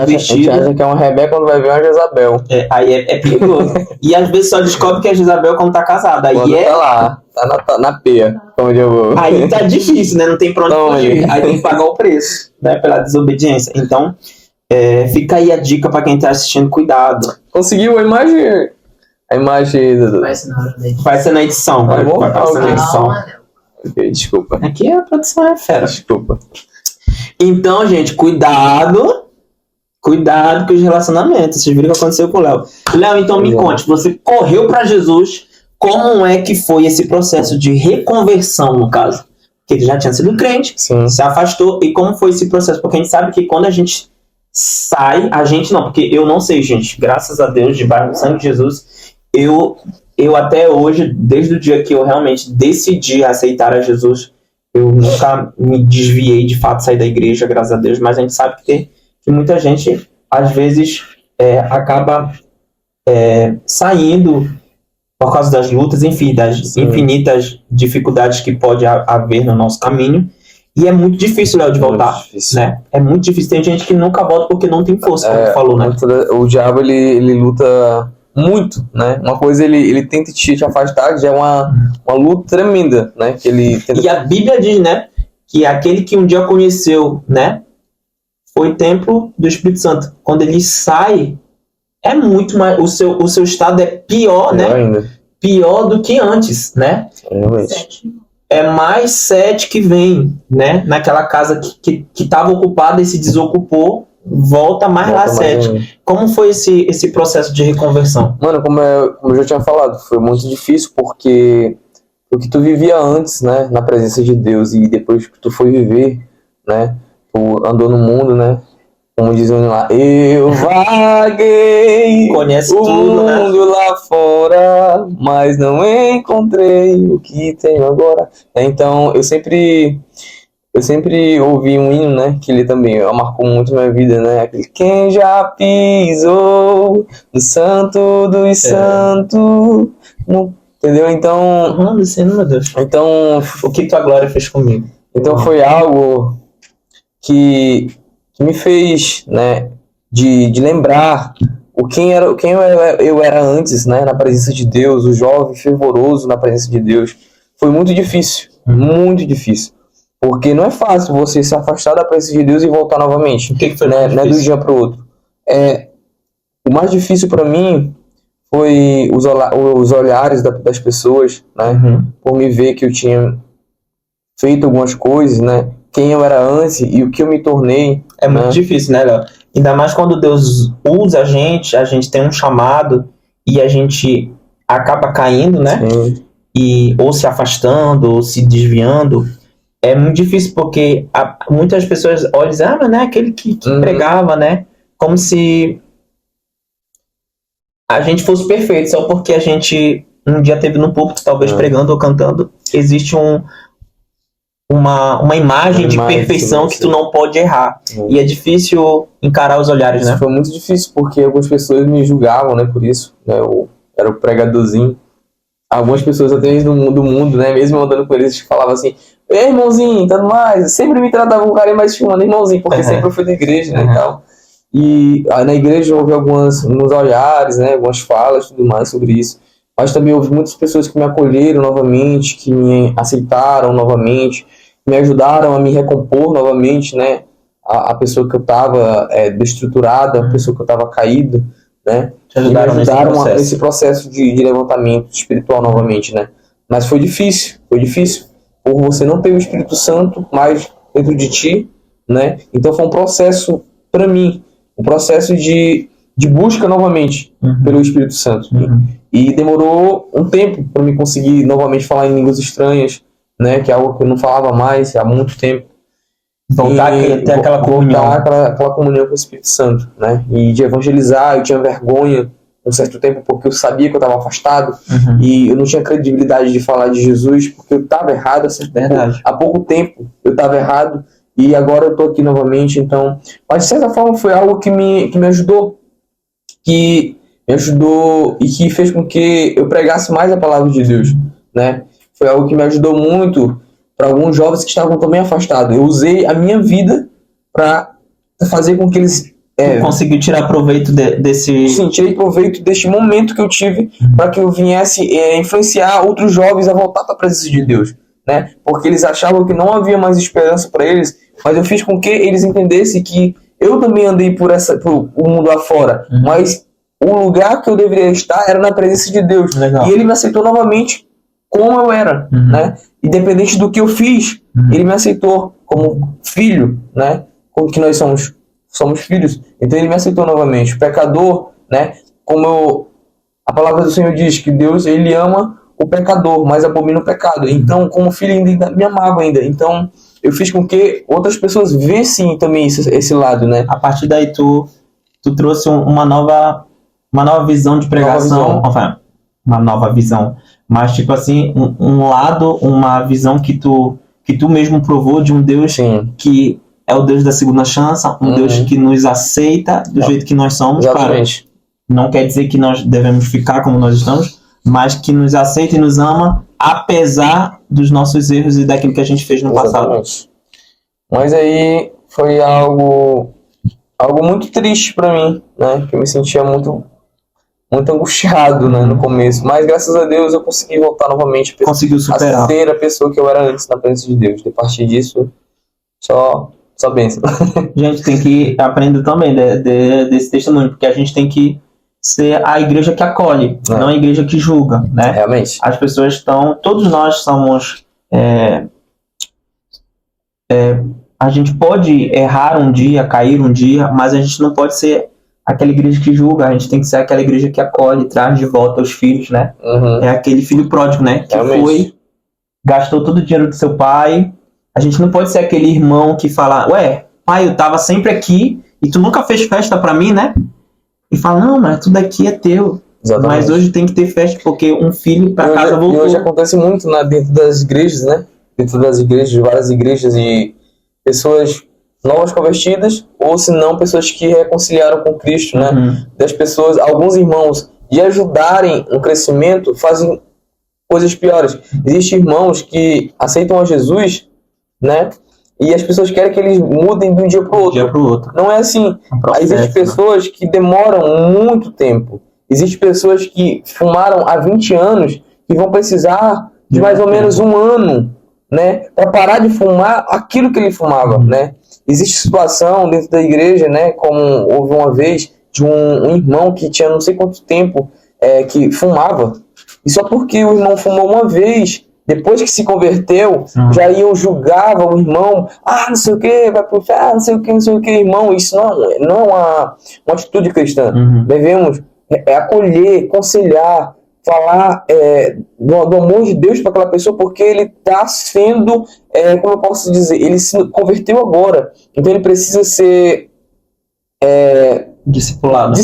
acha que é uma Rebeca quando vai ver uma Jezabel. Aí é perigoso. E às vezes só descobre que é Jezabel quando tá casada. Aí Quando tá lá, tá na peia, como eu vou. Aí tá difícil, né? Não tem pra onde fugir. Aí tem que pagar o preço, né? Pela desobediência. Então, fica aí a dica pra quem tá assistindo, cuidado. Conseguiu a imagem? A imagem do... Vai ser na hora da edição. Vai ser na edição. Tá bom? Vai passar na edição. Ok, desculpa. Aqui a produção é fera. Desculpa. Então, gente, cuidado com os relacionamentos. Vocês viram o que aconteceu com o Léo. Léo, então me conte, você correu para Jesus, como é que foi esse processo de reconversão, no caso? Porque ele já tinha sido crente, Sim. se afastou, e como foi esse processo? Porque a gente sabe que quando a gente sai, a gente não, porque eu não sei, gente, graças a Deus, debaixo do sangue de Jesus, eu até hoje, desde o dia que eu realmente decidi aceitar a Jesus, eu nunca me desviei de fato sair da igreja, graças a Deus, mas a gente sabe que muita gente, às vezes, acaba saindo por causa das lutas, enfim, das infinitas dificuldades que pode haver no nosso caminho. E é muito difícil, Léo, de voltar. Né? É muito difícil. Tem gente que nunca volta porque não tem força, como tu falou, né? O diabo, ele luta muito, né? Uma coisa ele tenta te afastar, já é uma luta tremenda, né? Que ele tenta... E a Bíblia diz, né? Que aquele que um dia conheceu, né? Foi templo do Espírito Santo. Quando ele sai, é muito mais... O seu estado é pior, né? Ainda. Pior do que antes, né? É mais 7 que vem, né? Naquela casa que estava ocupada e se desocupou, volta mais lá 7. Como foi esse processo de reconversão? Mano, como eu já tinha falado, foi muito difícil porque o que tu vivia antes, né? Na presença de Deus, e depois que tu foi viver, né? Tu andou no mundo, né? Como dizem lá, eu vaguei Conhece o tudo, mundo lá fora, mas não encontrei o que tenho agora. Então, eu sempre ouvi um hino, né, que ele também marcou muito minha vida, né, aquele quem já pisou no santo dos santos, entendeu? Então, meu Deus. Então, o que tua glória fez comigo? Então foi algo que me fez, né, de lembrar quem eu era antes, né, na presença de Deus, o jovem fervoroso na presença de Deus. Foi muito difícil, porque não é fácil você se afastar da presença de Deus e voltar novamente. O que foi, né, não é do dia para o outro. O mais difícil para mim foi os olhares das pessoas, né, por me ver que eu tinha feito algumas coisas, né, quem eu era antes e o que eu me tornei. É muito difícil, né, Léo? Ainda mais quando Deus usa a gente tem um chamado e a gente acaba caindo, né? Sim. Ou se afastando, ou se desviando. É muito difícil porque muitas pessoas olham e dizem, mas não é aquele que pregava, né? Como se a gente fosse perfeito, só porque a gente um dia teve no púlpito, talvez pregando ou cantando, existe uma imagem de perfeição que tu não pode errar. E é difícil encarar os olhares, isso, né? Foi muito difícil, porque algumas pessoas me julgavam, né, por isso. Né, eu era o pregadorzinho. Algumas pessoas até do mundo, né, mesmo andando com eles, falavam assim, ei, irmãozinho, tudo mais. Sempre me tratavam com carinho, mas chamando irmãozinho, porque sempre eu fui da igreja, né, e tal. E na igreja houve alguns olhares, né, algumas falas, tudo mais sobre isso. Mas também houve muitas pessoas que me acolheram novamente, que me aceitaram novamente, me ajudaram a me recompor novamente, né? A pessoa que eu estava destruturada, a pessoa que eu estava caído, né? Me ajudaram nesse processo de levantamento espiritual novamente, né? Mas foi difícil, por você não ter o Espírito Santo mais dentro de ti, né? Então foi um processo para mim, um processo de busca novamente pelo Espírito Santo. E demorou um tempo para me conseguir novamente falar em línguas estranhas, né, que é algo que eu não falava mais há muito tempo. Voltar a ter aquela comunhão. Aquela comunhão com o Espírito Santo, né, e de evangelizar. Eu tinha vergonha um certo tempo porque eu sabia que eu estava afastado e eu não tinha credibilidade de falar de Jesus porque eu estava errado. Há pouco tempo eu estava errado e agora eu estou aqui novamente. Então, mas de certa forma foi algo que me ajudou, e que fez com que eu pregasse mais a palavra de Deus, né? Foi algo que me ajudou muito para alguns jovens que estavam também afastados. Eu usei a minha vida para fazer com que eles conseguiu tirar proveito desse... Sim, tirei proveito deste momento que eu tive para que eu viesse influenciar outros jovens a voltar para a presença de Deus, né? Porque eles achavam que não havia mais esperança para eles, mas eu fiz com que eles entendessem que eu também andei por o mundo afora, mas o lugar que eu deveria estar era na presença de Deus. Legal. E ele me aceitou novamente como eu era, né? Independente do que eu fiz, ele me aceitou como filho, né? Como que nós somos filhos, então ele me aceitou novamente. Pecador, né? A palavra do Senhor diz que Deus, ele ama o pecador, mas abomina o pecado. Então, como filho, ainda me amava ainda. Então, eu fiz com que outras pessoas vissem também esse lado, né? A partir daí tu trouxe uma nova visão de pregação, uma nova visão, mas tipo assim, um lado, uma visão que tu mesmo provou de um Deus que é o Deus da segunda chance, um Deus que nos aceita do jeito que nós somos. Exatamente. Não quer dizer que nós devemos ficar como nós estamos, mas que nos aceita e nos ama, apesar dos nossos erros e daquilo que a gente fez no passado. Mas aí foi algo muito triste para mim, né? Que eu me sentia muito angustiado, né, no começo. Mas graças a Deus eu consegui voltar novamente Conseguiu superar. A ser a pessoa que eu era antes na presença de Deus. A partir disso, só bênção. A gente tem que aprender também desse testemunho, porque a gente tem que ser a igreja que acolhe, não a igreja que julga, né? Realmente. As pessoas todos nós somos... a gente pode errar um dia, cair um dia, mas a gente não pode ser aquela igreja que julga, a gente tem que ser aquela igreja que acolhe, traz de volta os filhos, né? É aquele filho pródigo, né? Que Realmente. Gastou todo o dinheiro do seu pai. A gente não pode ser aquele irmão que fala, ué, pai, eu tava sempre aqui e tu nunca fez festa pra mim, né? E fala, não, mas tudo aqui é teu. Exatamente. Mas hoje tem que ter festa porque um filho pra casa voltou. E hoje acontece muito dentro das igrejas, né? Dentro das igrejas, várias igrejas, e pessoas novas convertidas, ou se não, pessoas que reconciliaram com Cristo, né? Das pessoas, alguns irmãos, de ajudarem no crescimento, fazem coisas piores. Existem irmãos que aceitam a Jesus, né? E as pessoas querem que eles mudem de um dia para o outro. Não é assim. Existem pessoas que demoram muito tempo. Existem pessoas que fumaram há 20 anos que vão precisar de mais ou menos um ano, né, para parar de fumar aquilo que ele fumava, né? Existe situação dentro da igreja, né, como houve uma vez de um irmão que tinha não sei quanto tempo que fumava, e só porque o irmão fumou uma vez, depois que se converteu, já iam julgavam o irmão, não sei o que, vai pro inferno, não sei o que, irmão. Isso não é uma atitude cristã. Devemos acolher, aconselhar, falar do amor de Deus para aquela pessoa, porque ele está sendo, como eu posso dizer, ele se converteu agora, então ele precisa ser discipulado,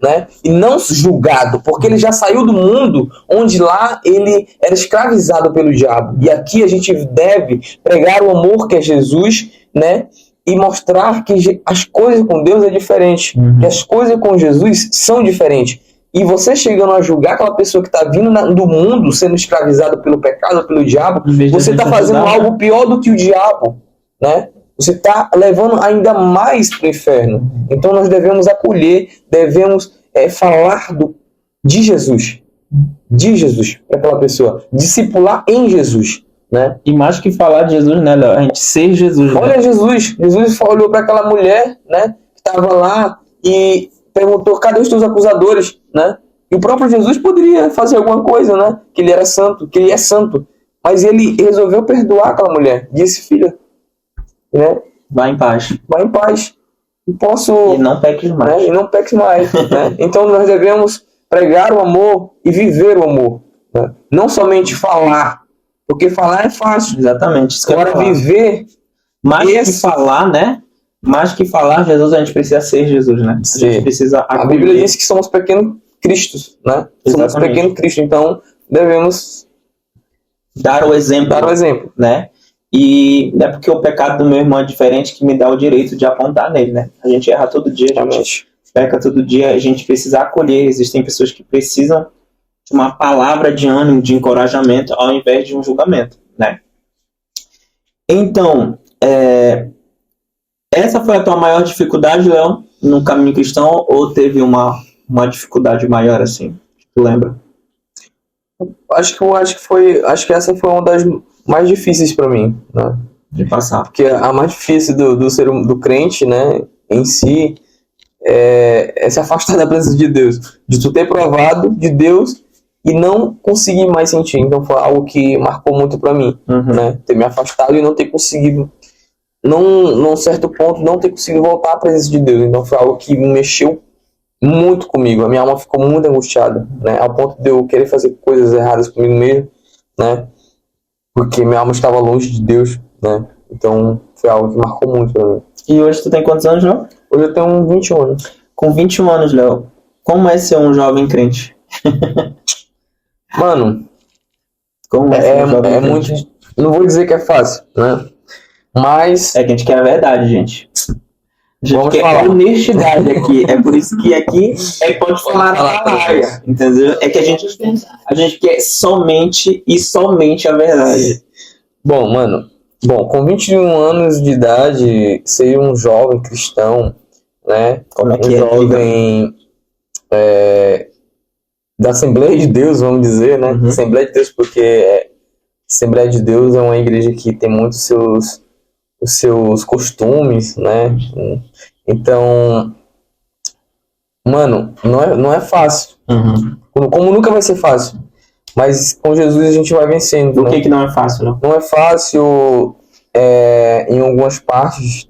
né? E não julgado, porque ele já saiu do mundo onde lá ele era escravizado pelo diabo. E aqui a gente deve pregar o amor que é Jesus, né? E mostrar que as coisas com Deus é diferente, que as coisas com Jesus são diferentes. E você chegando a julgar aquela pessoa que está vindo do mundo, sendo escravizada pelo pecado, pelo diabo, você está fazendo algo pior do que o diabo, né? Você está levando ainda mais para o inferno. Então nós devemos acolher, devemos falar de Jesus para aquela pessoa, discipular em Jesus, né? E mais que falar de Jesus, né, Léo? A gente ser Jesus. Olha, né? Jesus olhou para aquela mulher, né, que estava lá e perguntou, cadê os teus acusadores, né? E o próprio Jesus poderia fazer alguma coisa, né? Que ele era santo, que ele é santo. Mas ele resolveu perdoar aquela mulher. Disse, filha, né? Vai em paz. Vai em paz. E não peques mais. Né? E não peques mais. Né? Então nós devemos pregar o amor e viver o amor. Né? Não somente falar. Porque falar é fácil. Exatamente. Agora viver... Mais que falar, né? Mais que falar, Jesus, a gente precisa ser Jesus, né? A gente precisa acolher. A Bíblia diz que somos pequenos cristos, né? Somos pequenos cristos, então devemos dar o exemplo. Né? E não é porque o pecado do meu irmão é diferente que me dá o direito de apontar nele, né? A gente erra todo dia, a gente peca todo dia, a gente precisa acolher. Existem pessoas que precisam de uma palavra de ânimo, de encorajamento, ao invés de um julgamento, né? Então, essa foi a tua maior dificuldade, Léo, no caminho cristão, ou teve uma dificuldade maior, assim? Tu lembra? Acho que essa foi uma das mais difíceis para mim, né? De passar. Porque a mais difícil do crente, né, em si, é se afastar da presença de Deus, de tu ter provado de Deus e não conseguir mais sentir. Então foi algo que marcou muito para mim, né? Ter me afastado e não ter conseguido, num certo ponto, não ter conseguido voltar à presença de Deus. Então foi algo que mexeu muito comigo. A minha alma ficou muito angustiada, né? Ao ponto de eu querer fazer coisas erradas comigo mesmo, né? Porque minha alma estava longe de Deus, né? Então foi algo que marcou muito pra mim. E hoje tu tem quantos anos, Léo? Hoje eu tenho 21 anos. Com 21 anos, Léo, como é ser um jovem crente? Mano, Como ser um jovem crente? muito... Não vou dizer que é fácil, né? Mas... É que a gente quer a verdade, gente. A gente Vamos quer falar. Honestidade aqui. É por isso que aqui pode falar na praia, entendeu? É que a gente quer somente a verdade. Bom, com 21 anos de idade, ser um jovem cristão, né? Como é que um é? jovem da Assembleia de Deus, vamos dizer, né? Assembleia de Deus, porque Assembleia de Deus é uma igreja que tem muitos os seus costumes, né? Então, mano, não é fácil. Como nunca vai ser fácil. Mas com Jesus a gente vai vencendo. Por que não é fácil, não? Não é fácil em algumas partes,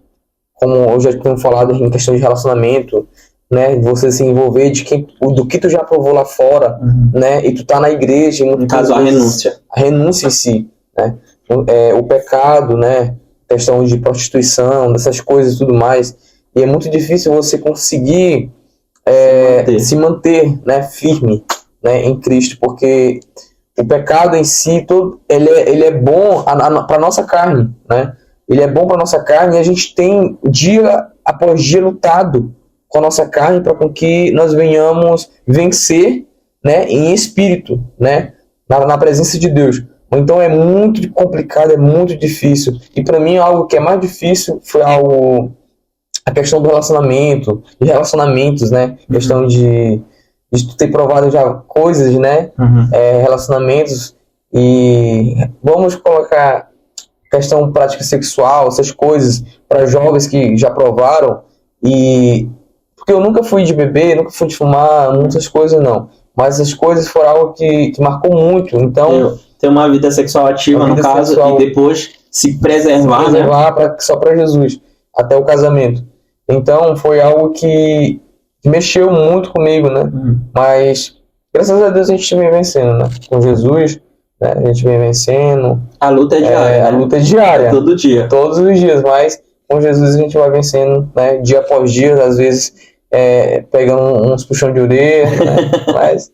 como eu já tenho falado em questão de relacionamento, né? Você se envolver do que tu já provou lá fora, né? E tu tá na igreja. No caso, a renúncia. A renúncia em si, né? O pecado, né? Questão de prostituição, dessas coisas e tudo mais. E é muito difícil você conseguir se manter, né? Firme, né? Em Cristo, porque o pecado em si, ele é bom para nossa carne, né? Ele é bom para nossa carne e a gente tem dia após dia lutado com a nossa carne para que nós venhamos vencer, né? Em espírito, né? Na presença de Deus. Então é muito complicado, é muito difícil. E para mim algo que é mais difícil foi a questão do relacionamento, de relacionamentos, né? Questão de tu ter provado já coisas, né? Relacionamentos e vamos colocar questão prática sexual, essas coisas para jovens que já provaram e porque eu nunca fui de beber, nunca fui de fumar, muitas coisas não, mas essas coisas foram algo que marcou muito. Então ter uma vida sexual ativa, no caso, e depois se preservar, né? Só para Jesus, até o casamento. Então foi algo que mexeu muito comigo, né? Mas graças a Deus a gente vem vencendo, né? Com Jesus, né? A gente vem vencendo. A luta é diária. A luta é diária. Todo dia. Todos os dias, mas com Jesus a gente vai vencendo, né? Dia após dia, às vezes pegando uns puxão de orelha, né? Mas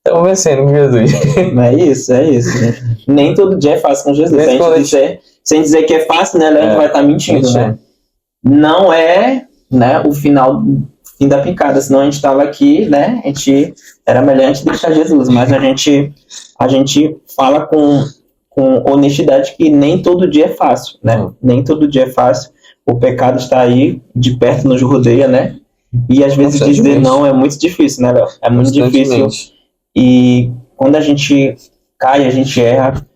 estamos vencendo com Jesus. É isso, gente. Nem todo dia é fácil com Jesus. Sem dizer que é fácil, né? A gente vai estar mentindo, né? Não é, né, o fim da picada, senão a gente estava aqui, né? Era melhor a gente deixar Jesus, mas a gente fala com honestidade que nem todo dia é fácil, né? Nem todo dia é fácil. O pecado está aí, de perto nos rodeia, né? E às vezes dizer não é muito difícil, né, Léo? É muito difícil. E quando a gente cai, a gente erra.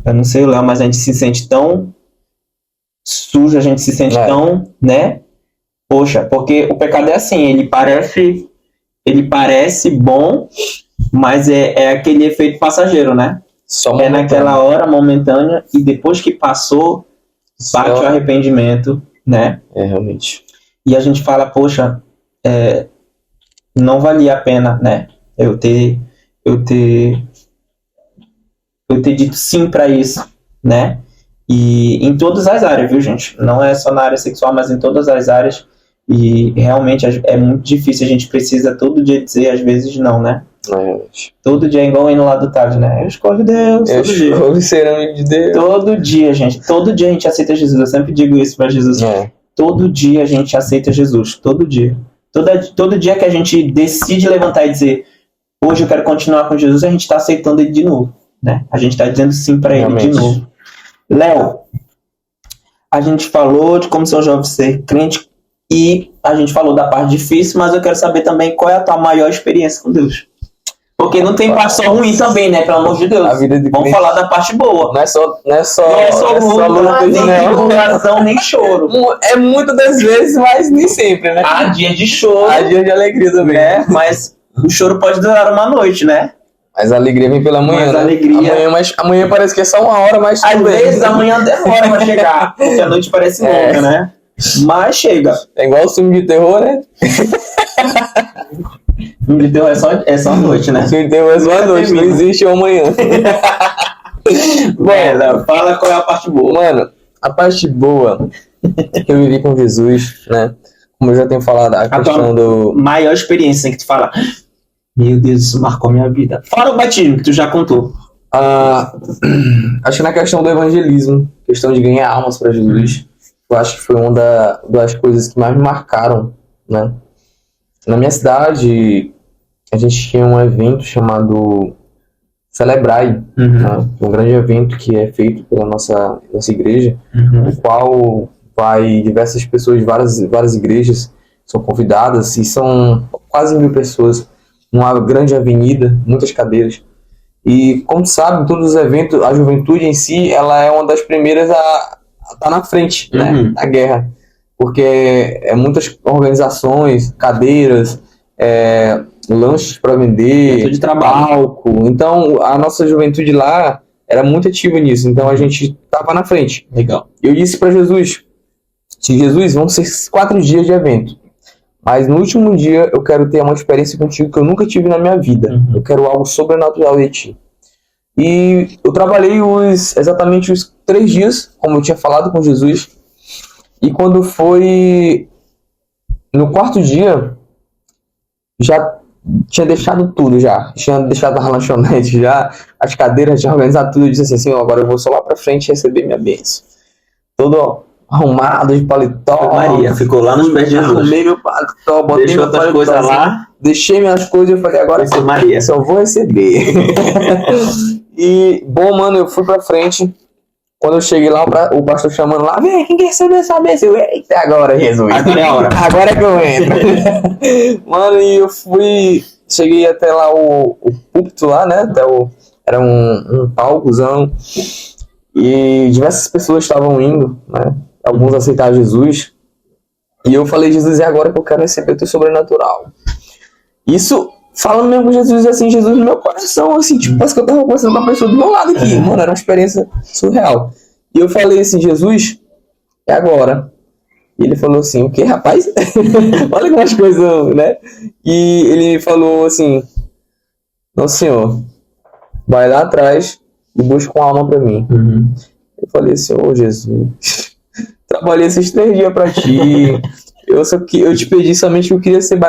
Eu não sei, Léo, mas a gente se sente tão sujo, a gente se sente tão, né? Poxa, porque o pecado é assim, ele parece bom, mas é aquele efeito passageiro, né? Só momentâneo. Naquela hora momentânea e depois que passou, bate o arrependimento, né? Realmente. E a gente fala, poxa, não valia a pena, né? Eu ter dito sim para isso, né? E em todas as áreas, viu, gente? Não é só na área sexual, mas em todas as áreas. E realmente é muito difícil. A gente precisa todo dia dizer, às vezes, não, né? Todo dia é igual indo lá do tarde, né? Eu escolho Deus. Eu escolho ser amigo de Deus. Todo dia, gente. Todo dia a gente aceita Jesus. Eu sempre digo isso para Jesus. Todo dia a gente aceita Jesus. Todo dia. Todo dia que a gente decide levantar e dizer, hoje eu quero continuar com Jesus, a gente está aceitando ele de novo, né? A gente está dizendo sim para ele de novo. Léo, a gente falou de como ser um jovem ser crente e a gente falou da parte difícil, mas eu quero saber também qual é a tua maior experiência com Deus. Porque não tem parte só ruim também, né? Pelo amor de Deus. A vida de Vamos crente falar da parte boa. não é só luta, nem né? divulgação, nem choro. É muitas das vezes, mas nem sempre, né? Há dias de choro, Há dias de alegria também. né? Mas o choro pode durar uma noite, né? Mas a alegria vem pela manhã, Mas né? a alegria- Amanhã parece que é só uma hora, mas Às tudo bem. vezes amanhã demora pra chegar, porque a noite parece longa, né? Mas chega. É igual o filme de terror, né? Filme de terror é só a noite, né? O filme de terror é só a noite, não existe o amanhã. Bom, Léo, fala qual é a parte boa. Mano, a parte boa que eu vivi com Jesus, né? Como eu já tenho falado, a questão do... Maior experiência em que tu fala, meu Deus, isso marcou minha vida. Fora o batismo, que tu já contou. Acho que na questão do evangelismo, questão de ganhar almas para Jesus, eu acho que foi uma das coisas que mais me marcaram, né? Na minha cidade, a gente tinha um evento chamado Celebrai, né? Um grande evento que é feito pela nossa igreja, no qual vai diversas pessoas de várias igrejas, são convidadas, e são quase 1.000 pessoas, numa grande avenida, muitas cadeiras. E, como tu sabe, em todos os eventos, a juventude em si, ela é uma das primeiras a estar na frente, né, na guerra. Porque é muitas organizações, cadeiras, lanches para vender, Evento de trabalho. palco. Então, a nossa juventude lá era muito ativa nisso. Então, a gente estava na frente. Legal. Eu disse para Jesus, Jesus, vão ser 4 dias de evento. Mas no último dia eu quero ter uma experiência contigo que eu nunca tive na minha vida. Eu quero algo sobrenatural de ti. E eu trabalhei exatamente os 3 dias, como eu tinha falado com Jesus. E quando foi no 4º dia, já tinha deixado tudo já. Tinha deixado a lanchonete já, as cadeiras, tinha organizado tudo. Eu disse assim, agora eu vou só lá pra frente receber minha bênção. Todo arrumado de paletó. Maria, ficou lá nos pés de Jesus. Arrumei meu paletó, botei Deixou meu outras paletó coisas assim, lá. deixei minhas coisas e eu falei, agora Isso, Maria. só vou receber. E, bom, mano, eu fui pra frente. Quando eu cheguei lá, o pastor chamando lá, vem, quem quer receber essa bênção? Eu, eita, agora, Jesus. Agora é a hora. Agora que eu entro. Mano, e eu cheguei até lá o púlpito lá, né? Era um palcozão. E diversas pessoas estavam indo, né? Alguns aceitaram Jesus. E eu falei, Jesus, é agora que eu quero receber o teu sobrenatural. Isso, falando mesmo com Jesus, assim, Jesus no meu coração, assim, tipo, parece que eu tava conversando com a pessoa do meu lado aqui. Mano, era uma experiência surreal. E eu falei assim, Jesus, é agora. E ele falou assim, o que, rapaz? Olha como as coisas, né? E ele falou assim, não, senhor, vai lá atrás e busca uma alma pra mim. Eu falei assim, ô Jesus, trabalhei esses 3 dias pra ti. Eu te pedi somente que eu queria ser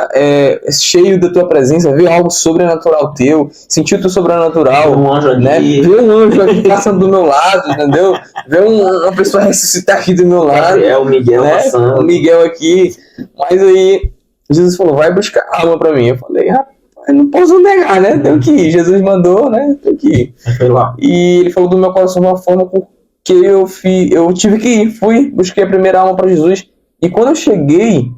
cheio da tua presença, ver algo sobrenatural teu, sentir o teu sobrenatural, Um anjo aqui. né? Ver um anjo aqui passando do meu lado, entendeu? Ver uma pessoa ressuscitar aqui do meu lado. O Miguel né? passando. O Miguel aqui. Mas aí, Jesus falou, vai buscar alma pra mim. Eu falei, rapaz, não posso negar, né? Tenho que ir. Jesus mandou, né? Tenho que ir. Foi lá. E ele falou do meu coração de uma forma que eu tive que ir. Fui, busquei a primeira alma pra Jesus. E quando eu cheguei,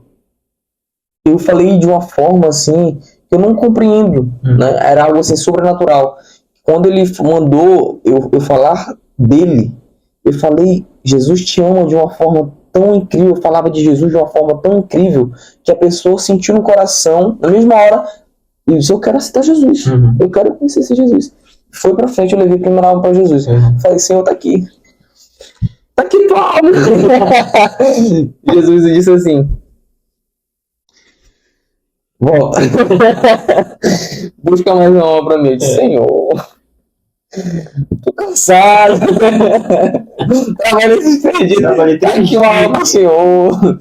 eu falei de uma forma assim que eu não compreendo, né? Era algo assim sobrenatural. Quando ele mandou eu falar dele, eu falei, Jesus te ama de uma forma tão incrível. Eu falava de Jesus de uma forma tão incrível que a pessoa sentiu no coração, na mesma hora, e disse, eu quero aceitar Jesus. Eu quero conhecer esse Jesus. Foi pra frente, eu levei a primeira alma pra Jesus. Falei, Senhor, tá aqui. Tá aqui tua alma. Jesus disse assim, volta. Busca mais uma alma pra mim. Eu disse, Senhor, tô cansado. Trabalhei esses 3 dias. Trabalhei Tá aqui uma alma pro Senhor.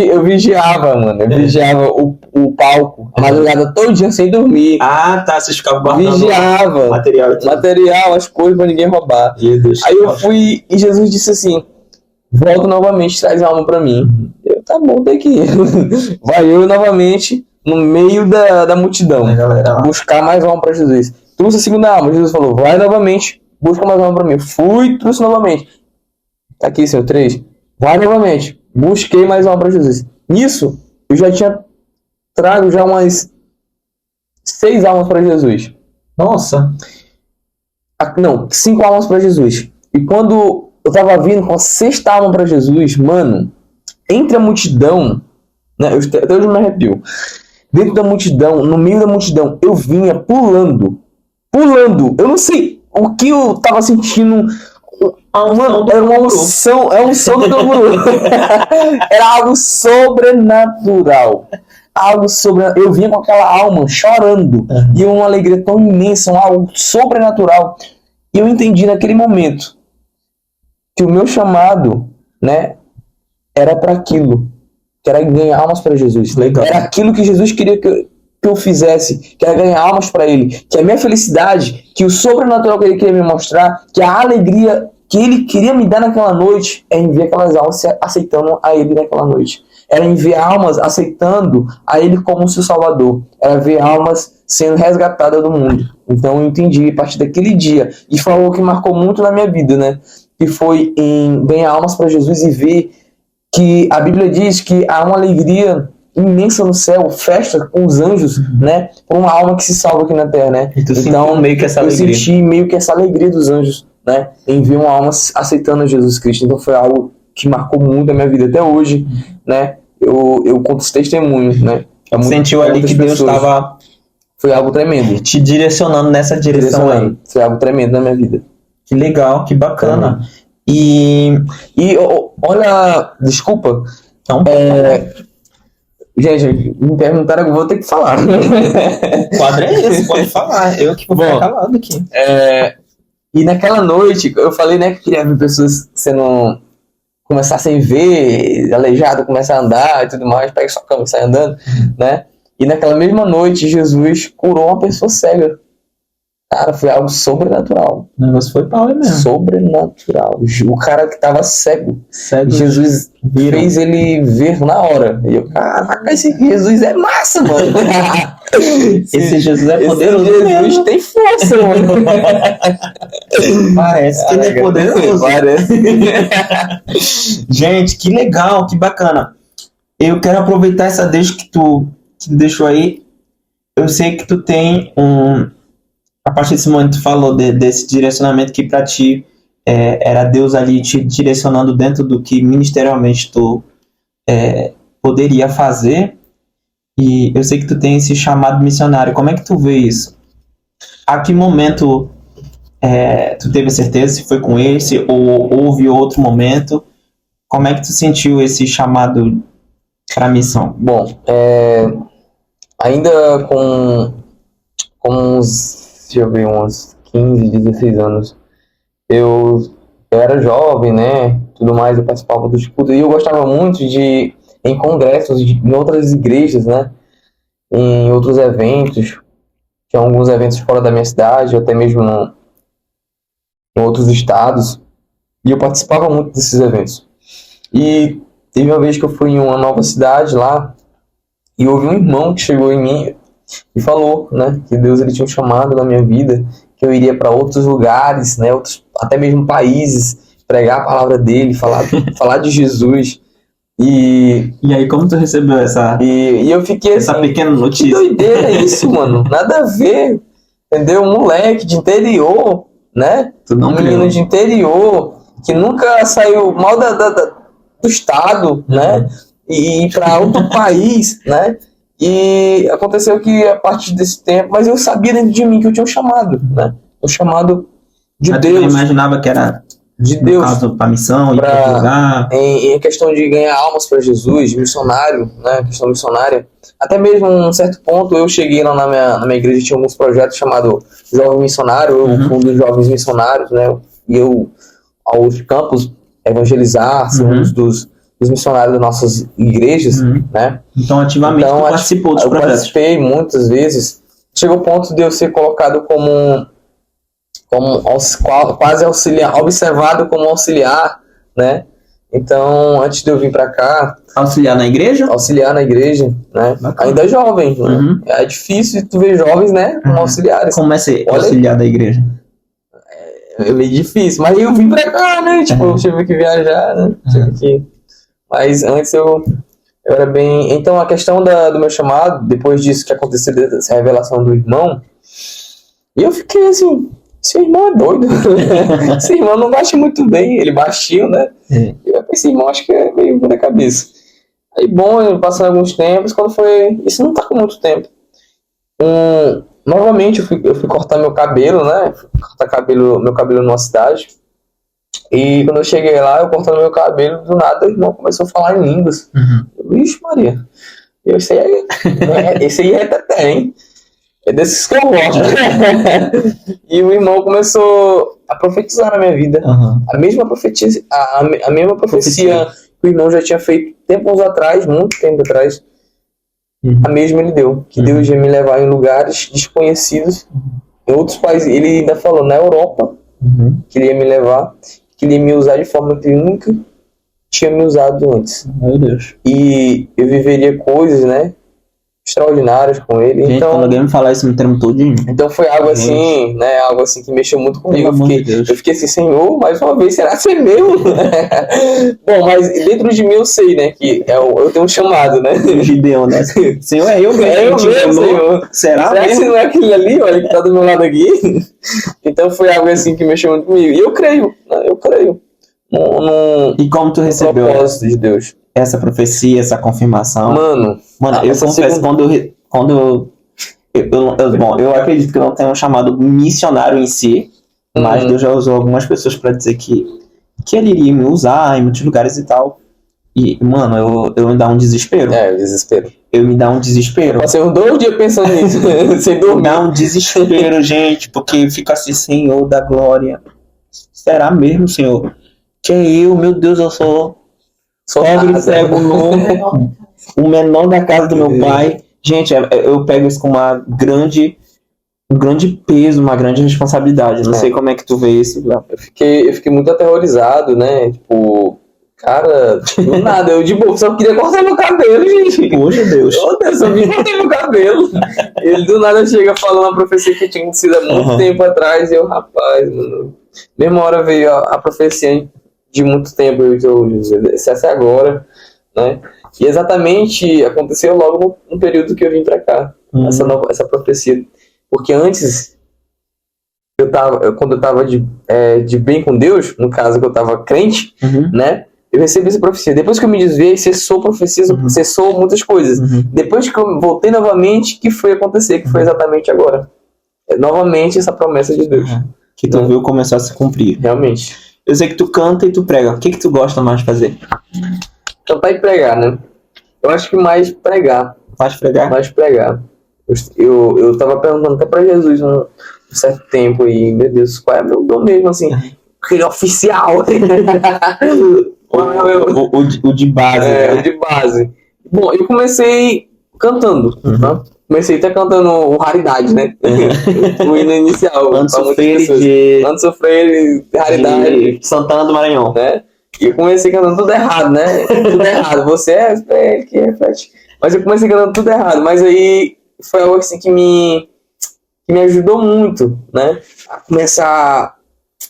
Eu vigiava, mano. Eu vigiava o palco a madrugada todo dia sem dormir. Ah, tá. Vocês ficavam guardando Vigiava material. as coisas pra ninguém roubar. Deus. Aí eu fui e Jesus disse assim, volta novamente, traz a alma pra mim. Eu, tá bom, tem que ir. Vai eu novamente no meio da multidão, Galera, buscar mais alma pra Jesus. Trouxe a segunda alma, Jesus falou, vai novamente, busca mais alma pra mim. Fui, trouxe novamente. Tá aqui, Senhor, 3. Vai novamente. Busquei mais uma para Jesus. Nisso, eu já tinha trago já umas 6 almas para Jesus. Nossa. Não, 5 almas para Jesus. E quando eu tava vindo com a 6ª alma para Jesus, mano, entre a multidão, né, até hoje eu me arrepio. Dentro da multidão, no meio da multidão, eu vinha pulando. Eu não sei o que eu tava sentindo. Mano, era uma unção, é um som do canguru. Era algo sobrenatural. Eu vinha com aquela alma chorando. E uma alegria tão imensa, algo sobrenatural. E eu entendi naquele momento que o meu chamado, né, era para aquilo. Que era ganhar almas para Jesus. Legal. Era aquilo que Jesus queria que eu fizesse, que era ganhar almas para Ele. Que a minha felicidade, que o sobrenatural que Ele queria me mostrar, que a alegria que Ele queria me dar naquela noite, é enviar aquelas almas aceitando a Ele naquela noite. Era enviar almas aceitando a Ele como seu Salvador. Era ver almas sendo resgatadas do mundo. Então eu entendi a partir daquele dia. E foi algo que marcou muito na minha vida, né? Que foi em ganhar almas para Jesus e ver que a Bíblia diz que há uma alegria imensa no céu, festa com os anjos, né? Por uma alma que se salva aqui na terra, né? Então meio que essa alegria. Eu senti meio que essa alegria dos anjos, né? Em ver uma alma aceitando Jesus Cristo. Então foi algo que marcou muito a minha vida até hoje, né? Eu conto esse testemunho, né? Sentiu ali que Deus estava... Foi algo tremendo. Te direcionando nessa direção aí. Foi algo tremendo na minha vida. Que legal, que bacana. E olha, desculpa. Então, gente, me perguntaram, eu vou ter que falar. O quadro é esse, pode falar. Eu que vou ficar calado aqui. E naquela noite, eu falei, né, que queria ver pessoas começassem a ver, aleijado, começar a andar e tudo mais, pega sua cama e sai andando, né? E naquela mesma noite, Jesus curou uma pessoa cega. Cara, foi algo sobrenatural. O negócio foi pau mesmo. Sobrenatural. O cara que tava cego. Jesus fez ele ver na hora. E eu, caraca, esse Jesus é massa, mano. Esse Jesus é poderoso. Esse Jesus tem força, mano. Parece que ele é poderoso. Parece. Gente, que legal, que bacana. Eu quero aproveitar essa deixa que tu deixou aí. Eu sei que tu tem a partir desse momento tu falou desse direcionamento que para ti era Deus ali te direcionando dentro do que ministerialmente tu poderia fazer, e eu sei que tu tem esse chamado missionário. Como é que tu vê isso? A que momento tu teve certeza se foi com esse ou houve outro momento? Como é que tu sentiu esse chamado para missão? Bom, ainda com uns, deixa eu ver, uns 15, 16 anos, eu era jovem, né, tudo mais, eu participava dos cultos, e eu gostava muito de ir em congressos, em outras igrejas, né, em outros eventos, tinha alguns eventos fora da minha cidade, até mesmo em outros estados, e eu participava muito desses eventos. E teve uma vez que eu fui em uma nova cidade lá, e houve um irmão que chegou em mim e falou, né, que Deus ele tinha um chamado na minha vida, que eu iria para outros lugares, né, até mesmo países, pregar a palavra dele, falar de Jesus. E aí, como tu recebeu essa e eu fiquei essa assim, pequena notícia? Que doideira é isso, mano? Nada a ver, entendeu? Um moleque de interior, né? Um menino de interior que nunca saiu mal do estado, né? E ir para outro país, né? E aconteceu que a partir desse tempo, mas eu sabia dentro de mim que eu tinha um chamado, né? Um chamado de Deus. Eu imaginava que era de Deus, para missão, ir para lugar. Em questão de ganhar almas para Jesus, missionário, né? Questão missionária. Até mesmo um certo ponto eu cheguei lá na minha igreja, tinha alguns projetos chamados Jovem Missionário, eu fui um dos jovens missionários, né? E eu aos campos evangelizar, ser um dos missionários das nossas igrejas, né? Então, ativamente, tu participou dos projetos. Eu participei muitas vezes. Chegou o ponto de eu ser colocado como quase auxiliar, observado como auxiliar, né? Então, antes de eu vir para cá... Auxiliar na igreja? Auxiliar na igreja, né? Bacana. Ainda jovem, né? É difícil tu ver jovens, né? Como auxiliares. Como é ser auxiliar da igreja? É meio difícil, mas eu vim pra cá, né? Tipo, eu tive que viajar, né? Tive que... Mas antes eu era bem... Então, a questão do meu chamado, depois disso que aconteceu, dessa revelação do irmão, e eu fiquei assim, esse irmão é doido. Esse irmão não bate muito bem, ele baixinho, né? E eu pensei, irmão, acho que é meio na cabeça. Aí, bom, passando alguns tempos, quando foi... Isso não tá com muito tempo. Novamente eu fui cortar meu cabelo, né? Fui cortar meu cabelo numa cidade. E quando eu cheguei lá, eu cortando meu cabelo, do nada o irmão começou a falar em línguas. Vixe, Maria. Esse aí é teté, hein? É desses que eu gosto. E o irmão começou a profetizar na minha vida. A mesma profecia que o irmão já tinha feito tempos atrás, muito tempo atrás. A mesma ele deu, que Deus ia me levar em lugares desconhecidos, em outros países. Ele ainda falou na Europa, que ele ia me levar, que ele ia me usar de forma que ele nunca tinha me usado antes. Meu Deus. E eu viveria coisas, né, extraordinárias com ele. Gente, então, quando alguém me falar isso, me tremo todinho. Então foi algo assim, né, algo assim que mexeu muito comigo. Eu fiquei assim, Senhor, mais uma vez, será que é meu? Bom, mas dentro de mim eu sei, né, que eu tenho um chamado, né? Gideão, né? Senhor, é eu mesmo, Senhor. Será que não é aquele ali, olha, que tá do meu lado aqui? Então foi algo assim que mexeu muito comigo. E eu creio, né, E como tu recebeu propósito de Deus? Essa profecia, essa confirmação? Mano, eu confesso, bom, eu acredito que eu não tenho um chamado missionário em si, mas Deus já usou algumas pessoas pra dizer que ele iria me usar em muitos lugares e tal. E, mano, eu me dá um desespero. O desespero. Eu me dá um desespero. Passei uns 2 dias pensando nisso, sem dormir. Me dá um desespero, gente, porque fica assim, Senhor da glória. Será mesmo, Senhor? Que é eu, meu Deus, eu sou pobre, cego, novo, o menor da casa do meu pai. Gente, eu pego isso com um grande peso, uma grande responsabilidade. Não sei como é que tu vê isso. Eu fiquei muito aterrorizado, né? Tipo, cara, do nada, eu de boa, só queria cortar meu cabelo, gente. Poxa, Deus. Eu só vim cortar meu cabelo. Ele do nada chega falando uma profecia que tinha sido há muito tempo atrás, e eu, rapaz, mano. Mesma hora veio a profecia de muito tempo, se essa é agora, né? E exatamente aconteceu logo no período que eu vim pra cá, essa profecia. Porque antes, quando eu tava de bem com Deus, no caso que eu tava crente, né? Eu recebi essa profecia. Depois que eu me desviei, cessou profecia, cessou muitas coisas. Depois que eu voltei novamente, que foi acontecer, que foi exatamente agora. Novamente essa promessa de Deus. Que tu viu começar a se cumprir. Realmente. Eu sei que tu canta e tu prega. O que tu gosta mais de fazer? Cantar e pregar, né? Eu acho que mais pregar. Mais pregar? Mais pregar. Eu tava perguntando até pra Jesus um certo tempo aí, meu Deus, qual é meu dom mesmo, assim? Aquele oficial. o de base. O de base. Bom, eu comecei cantando, né? Comecei até cantando o Raridade, né? O hino inicial. Anderson Freire de Raridade. De Santana do Maranhão. Né? E eu comecei cantando tudo errado, né? Tudo errado. Você é que reflete. Mas eu comecei cantando tudo errado. Mas aí foi algo assim que me ajudou muito, né? A começar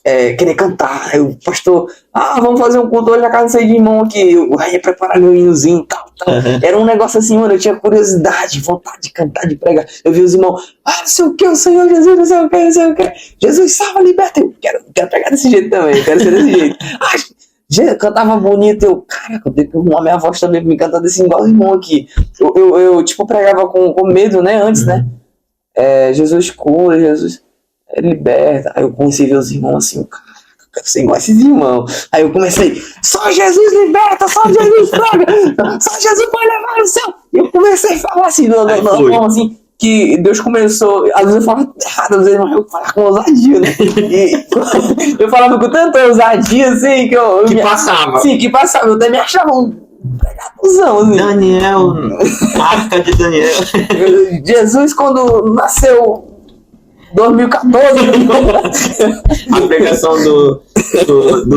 querer cantar. Aí o pastor, vamos fazer um culto hoje na casa de irmão aqui. Eu ia preparar meu hinozinho e tal. Era um negócio assim, mano, eu tinha curiosidade, vontade de cantar, de pregar. Eu vi os irmãos, não sei o que, o Senhor Jesus, não sei o que. Jesus salva, liberta. Eu quero pregar desse jeito também, quero ser desse jeito. Cantava bonito, eu, caraca, eu tenho que arrumar minha voz também pra me cantar desse igual irmão aqui. Eu tipo, pregava com medo, né, antes, né? Jesus cura, Jesus liberta. Aí eu comecei a ver os irmãos assim, caraca, eu quero ser igual esses irmãos. Aí eu comecei, só Jesus liberta, só Jesus prega, só Jesus pode levar no céu. E eu comecei a falar assim, forma assim, que Deus começou, às vezes eu falava errado, às vezes eu falava com ousadia, né? E eu falava com tanta ousadia, assim, que passava. Sim, que passava, eu até me achava um pregadozão, assim. Daniel, marca de Daniel. Jesus, quando nasceu 2014. A pregação do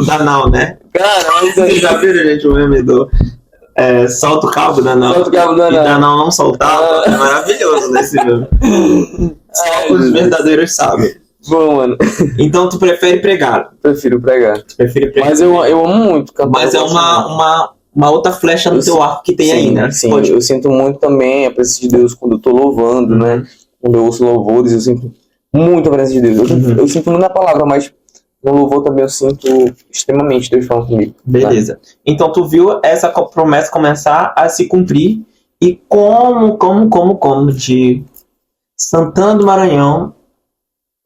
Danal, né? Cara, vocês já viram, gente, o meme do solta o cabo, Danal. Solta o cabo, Danal. E Danal não soltava. É maravilhoso nesse meme. Só os verdadeiros sabem. Bom, mano. Então tu prefere pregar. Prefiro pregar. Tu prefere pregar. Mas eu amo muito cantar. Mas é uma outra flecha no teu arco que tem aí, né? Sim, eu sinto muito também a presença de Deus quando eu tô louvando, né? Quando eu ouço louvores, eu sinto muito a presença de Deus. Eu sinto muito na palavra, mas no louvor também eu sinto extremamente Deus falando comigo. Beleza. Né? Então tu viu essa promessa começar a se cumprir e como de Santana do Maranhão,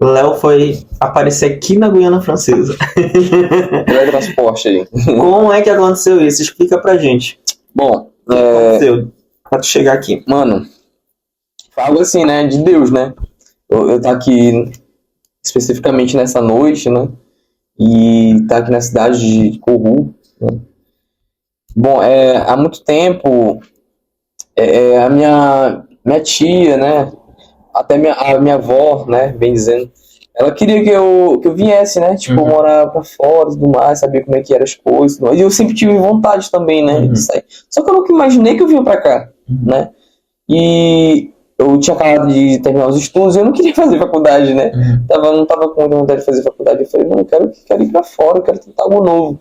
Léo foi aparecer aqui na Guiana Francesa. Teletransporte aí. Como é que aconteceu isso? Explica pra gente. Bom, o que aconteceu pra tu chegar aqui? Mano, falo assim, né, de Deus, né? Eu tá aqui especificamente nessa noite, né? E tá aqui na cidade de Coru, né? Bom, há muito tempo a minha tia, né? Até a minha avó, né? Bem dizendo, ela queria que eu viesse, né? Tipo, morar pra fora e tudo mais, saber como é que eram as coisas. E eu sempre tive vontade também, né? De sair. Só que eu nunca imaginei que eu vinha pra cá, né? E eu tinha acabado de terminar os estudos e eu não queria fazer faculdade, né? Não tava com vontade de fazer faculdade. Eu falei, não, eu quero ir pra fora, eu quero tentar algo novo.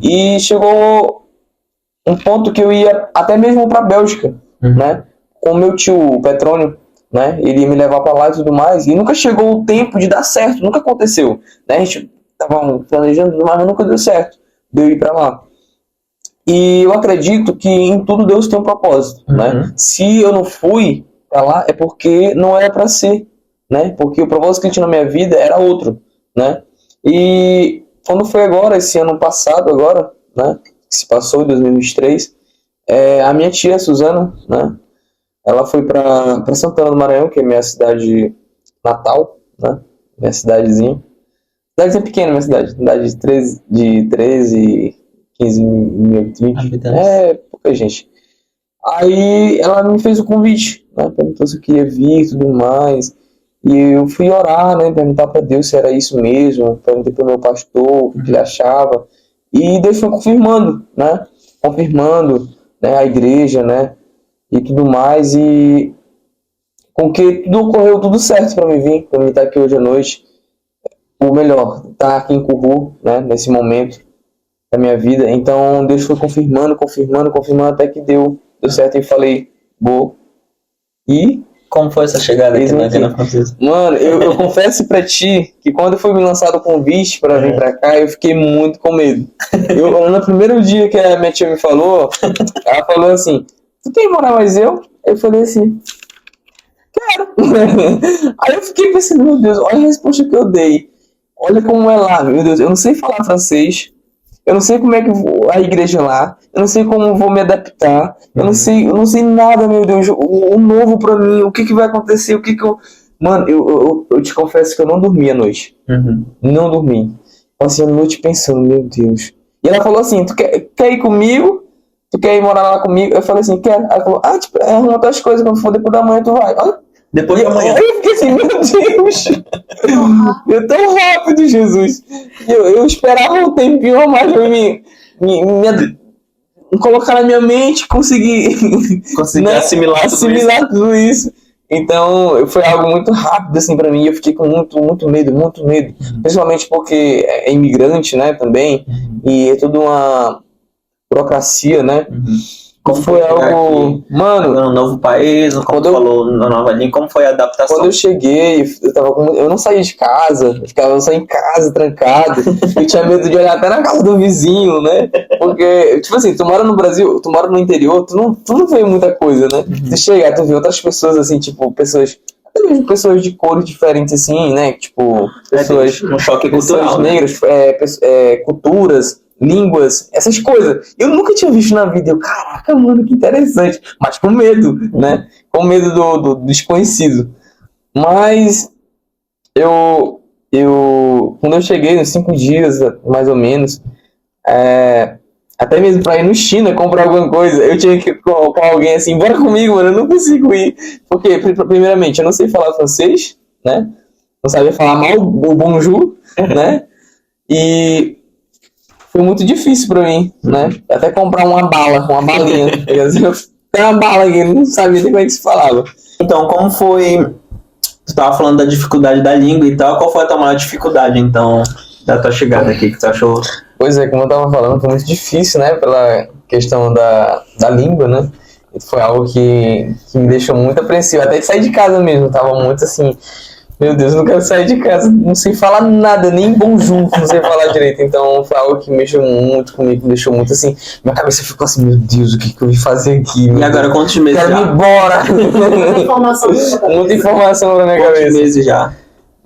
E chegou um ponto que eu ia até mesmo pra Bélgica, né? Com o meu tio, o Petrônio, né? Ele ia me levar pra lá e tudo mais. E nunca chegou o tempo de dar certo, nunca aconteceu, né? A gente tava planejando, mas nunca deu certo de eu ir pra lá. E eu acredito que em tudo Deus tem um propósito, né? Se eu não fui pra lá, é porque não era pra ser, né? Porque o propósito que ele tinha na minha vida era outro, né? E quando foi agora, esse ano passado agora, né? Que se passou em 2023, a minha tia, Suzana, né? Ela foi pra Santana do Maranhão, que é minha cidade natal, né? Minha cidadezinha. Cidadezinha pequena, minha cidade. Cidade de 13 15 mil, 20. Habitantes. Pouca gente. Aí ela me fez o convite, né? Perguntou se eu queria vir e tudo mais. E eu fui orar, né? Perguntar pra Deus se era isso mesmo. Perguntei pro meu pastor o que ele achava. E Deus foi confirmando, né? Confirmando, né? A igreja, né? E tudo mais. E com que tudo ocorreu tudo certo pra mim vir. Pra mim estar aqui hoje à noite. Ou melhor, estar aqui em Coru, né? Nesse momento da minha vida. Então Deus foi confirmando até que deu certo. E falei, vou. E como foi essa chegada aqui na Guiana Francesa? Mano, eu confesso pra ti que quando foi me lançado o convite pra vir pra cá, eu fiquei muito com medo. No primeiro dia que a minha tia me falou, ela falou assim, tu quer morar mais eu? Eu falei assim, quero. Aí eu fiquei pensando, meu Deus, olha a resposta que eu dei. Olha como é lá, meu Deus, eu não sei falar francês. Eu não sei como é que a igreja lá, eu não sei como vou me adaptar, eu não sei nada, meu Deus, o novo pra mim, o que vai acontecer, Mano, eu te confesso que eu não dormi à noite. Não dormi. Passei a noite pensando, meu Deus. E ela falou assim, tu quer ir comigo? Tu quer ir morar lá comigo? Eu falei assim, quero. Ela falou, tipo, uma das coisas, quando for depois da manhã tu vai. Depois da manhã. Eu fiquei assim, meu Deus. Eu tão rápido, Jesus. Eu esperava um tempinho a mais pra me colocar na minha mente, conseguir né, assimilar tudo isso. Então, foi algo muito rápido, assim, pra mim. Eu fiquei com muito medo. Principalmente porque é imigrante, né, também. E é toda uma burocracia, né? Como foi algo... Aqui, mano, no novo país, como tu falou, na nova língua, como foi a adaptação? Quando eu cheguei, eu não saía de casa, eu ficava só em casa, trancado. Eu tinha medo de olhar até na casa do vizinho, né? Porque, tipo assim, tu mora no Brasil, tu mora no interior, tu não vê muita coisa, né? Tu chega, tu vê outras pessoas, assim, tipo, até mesmo pessoas de cores diferentes, assim, né? Tipo, pessoas... um choque pessoas cultural, negras, culturas, línguas, essas coisas. Eu nunca tinha visto na vida. Eu, caraca, mano, que interessante. Mas com medo, né? Com medo do desconhecido. Mas quando eu cheguei, nos 5 dias, mais ou menos, até mesmo pra ir no China comprar alguma coisa, eu tinha que colocar alguém assim, bora comigo, mano, eu não consigo ir. Porque, primeiramente, eu não sei falar francês, né? Não sabia falar mal o bonjour, né? E foi muito difícil pra mim, né? Até comprar uma balinha. Tem uma bala aqui, não sabia nem como é que se falava. Então, como foi Tu tava falando da dificuldade da língua e tal. Qual foi a tua maior dificuldade, então, da tua chegada aqui, que tu achou? Pois é, como eu tava falando, foi muito difícil, né? Pela questão da língua, né? Foi algo que me deixou muito apreensivo. Até de sair de casa mesmo, tava muito assim... Meu Deus, eu não quero sair de casa, não sei falar nada, nem bom junto, não sei falar direito. Então foi algo que mexeu muito comigo, me deixou muito assim. Minha cabeça ficou assim, meu Deus, o que eu vim fazer aqui? E agora quantos meses quero já? ir embora! Muita informação na minha Quantos cabeça. meses já?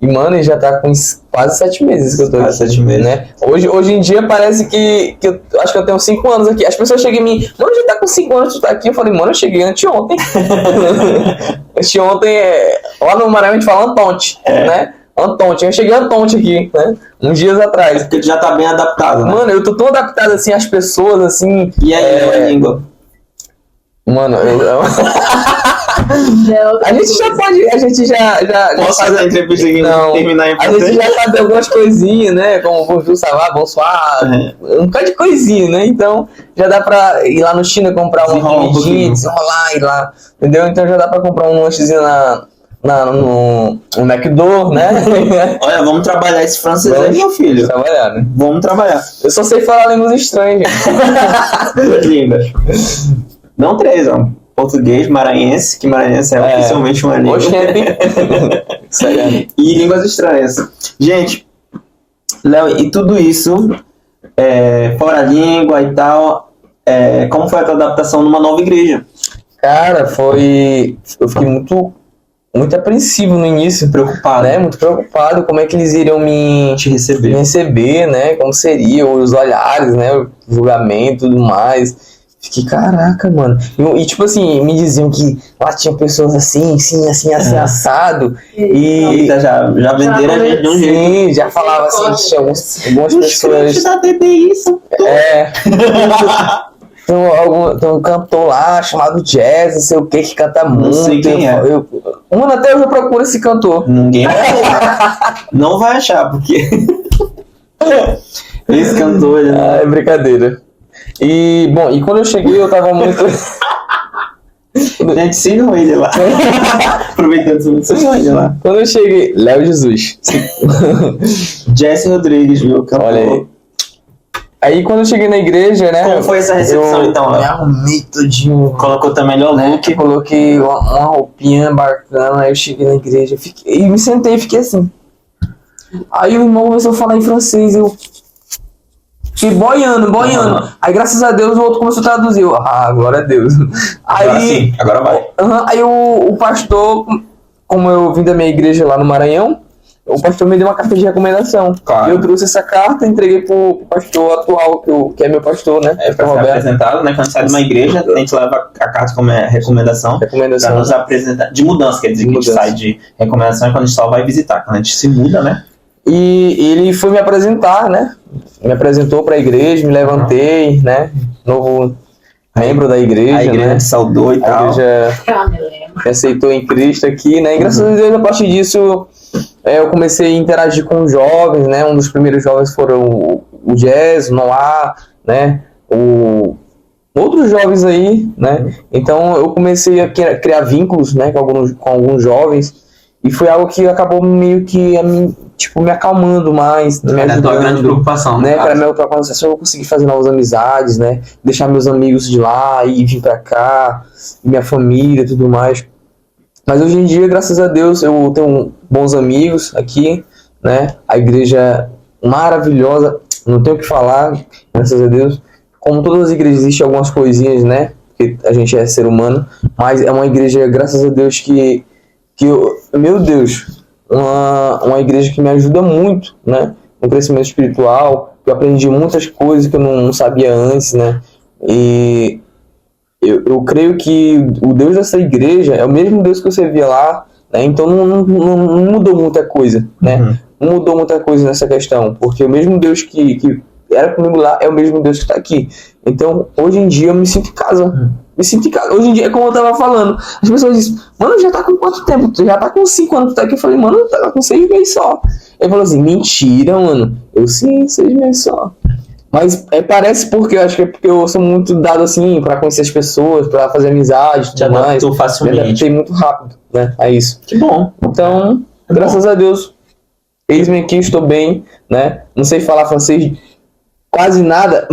E, mano, já tá com quase 7 meses que eu tô aqui. Quase 7 meses. Né? Hoje em dia parece que eu acho que eu tenho 5 anos aqui. As pessoas chegam em mim, mano, já tá com 5 anos tu tá aqui. Eu falei, mano, eu cheguei anteontem. Anteontem, lá no Maranhão a gente fala Antonte, né? Antonte, eu cheguei Antonte aqui, né? Uns dias atrás. Porque tu já tá bem adaptado, né? Mano, eu tô tão adaptado assim às pessoas, assim. E aí, a língua? Mano, a gente já Posso fazer a entrevista aqui não, terminar em a gente já sabe algumas coisinhas, né? Como bonjour, ça va, bonsoir, um bocado de coisinha, né? Então já dá pra ir lá no China comprar uma comidinha, desenrolar, ir lá, entendeu? Então já dá pra comprar um lanchezinho no McDo, né? Olha, vamos trabalhar esse francês aí, meu filho. Trabalhar, né? Vamos trabalhar. Eu só sei falar línguas estranhas, gente. 2 línguas. Não 3, ó. Português, maranhense, que maranhense é oficialmente uma língua. E línguas estranhas. Gente, Léo, e tudo isso, fora a língua e tal, como foi a tua adaptação numa nova igreja? Cara, eu fiquei muito apreensivo no início. Preocupado. Né? Muito preocupado como é que eles iriam me receber, né? Como seriam os olhares, né? O julgamento e tudo mais. Fiquei, caraca, mano. E tipo assim, me diziam que lá tinha pessoas assim, assado. E já venderam a gente de um jeito. Sim, já falava assim, tinha algumas pessoas. Isso. Tem um cantor lá chamado Jazz, não sei o que canta muito. Não sei quem é. Mano, até hoje eu procuro esse cantor. Ninguém vai achar. Não vai achar, porque esse cantor... É brincadeira. E, bom, e quando eu cheguei eu tava muito... Gente, sigam ele lá. Aproveitando, sigam ele lá. Quando eu cheguei... Léo Jesus. Jesse Rodrigues, viu? Olha aí. Aí quando eu cheguei na igreja, né? Como foi essa recepção, então, Léo? Me arrumei todinho. Colocou teu melhor look. Coloquei uma roupinha bacana, aí eu cheguei na igreja e me sentei e fiquei assim. Aí o irmão começou a falar em francês, eu... Fiquei boiando. Aí, graças a Deus, o outro começou a traduzir. Glória a Deus. Agora sim, agora vai. Aí o pastor, como eu vim da minha igreja lá no Maranhão, o pastor me deu uma carta de recomendação. Claro. Eu trouxe essa carta e entreguei pro pastor atual, que é meu pastor, né? Pra ser apresentado, né? Quando sai de uma igreja, a gente leva a carta como recomendação. Pra nos apresentar. De mudança, quer dizer, que a gente sai de recomendação e quando a gente só vai visitar. Quando a gente se muda, né? E ele foi me apresentar, né? Me apresentou para a igreja, me levantei, né? Novo membro da igreja, a igreja né? te saudou e tal. A igreja me aceitou em Cristo aqui, né? E graças a Deus, a partir disso, eu comecei a interagir com os jovens, né? Um dos primeiros jovens foram o Jazz, o Noah, né? Outros jovens aí, né? Então, eu comecei a criar vínculos, né? Com alguns jovens. E foi algo que acabou meio que me acalmando mais, me ajudando. Tua grande preocupação, né? Para minha preocupação, eu consegui fazer novas amizades, né? Deixar meus amigos de lá e vir para cá, minha família e tudo mais. Mas hoje em dia, graças a Deus, eu tenho bons amigos aqui, né? A igreja maravilhosa, não tenho o que falar, graças a Deus. Como todas as igrejas, existem algumas coisinhas, né? Porque a gente é ser humano, mas é uma igreja, graças a Deus, meu Deus, uma igreja que me ajuda muito, né, no crescimento espiritual, que eu aprendi muitas coisas que eu não sabia antes, né, e eu creio que o Deus dessa igreja é o mesmo Deus que você via lá, né, então não mudou muita coisa, né, não mudou muita coisa nessa questão, porque o mesmo Deus que era comigo lá é o mesmo Deus que está aqui. Então, hoje em dia eu me sinto em casa. Hoje em dia, como eu tava falando, as pessoas dizem, mano, já tá com quanto tempo? Tu já tá com 5 anos, tu tá aqui? Eu falei, mano, eu tava com 6 meses só. Ele falou assim, mentira, mano. Eu, sim, 6 meses só. Mas parece porque, eu acho que é porque eu sou muito dado assim, pra conhecer as pessoas, pra fazer amizade, tudo mais. Facilmente. Me adaptei muito rápido, né, a isso. Que bom. Então, graças a Deus, eis-me aqui, estou bem, né? Não sei falar francês quase nada.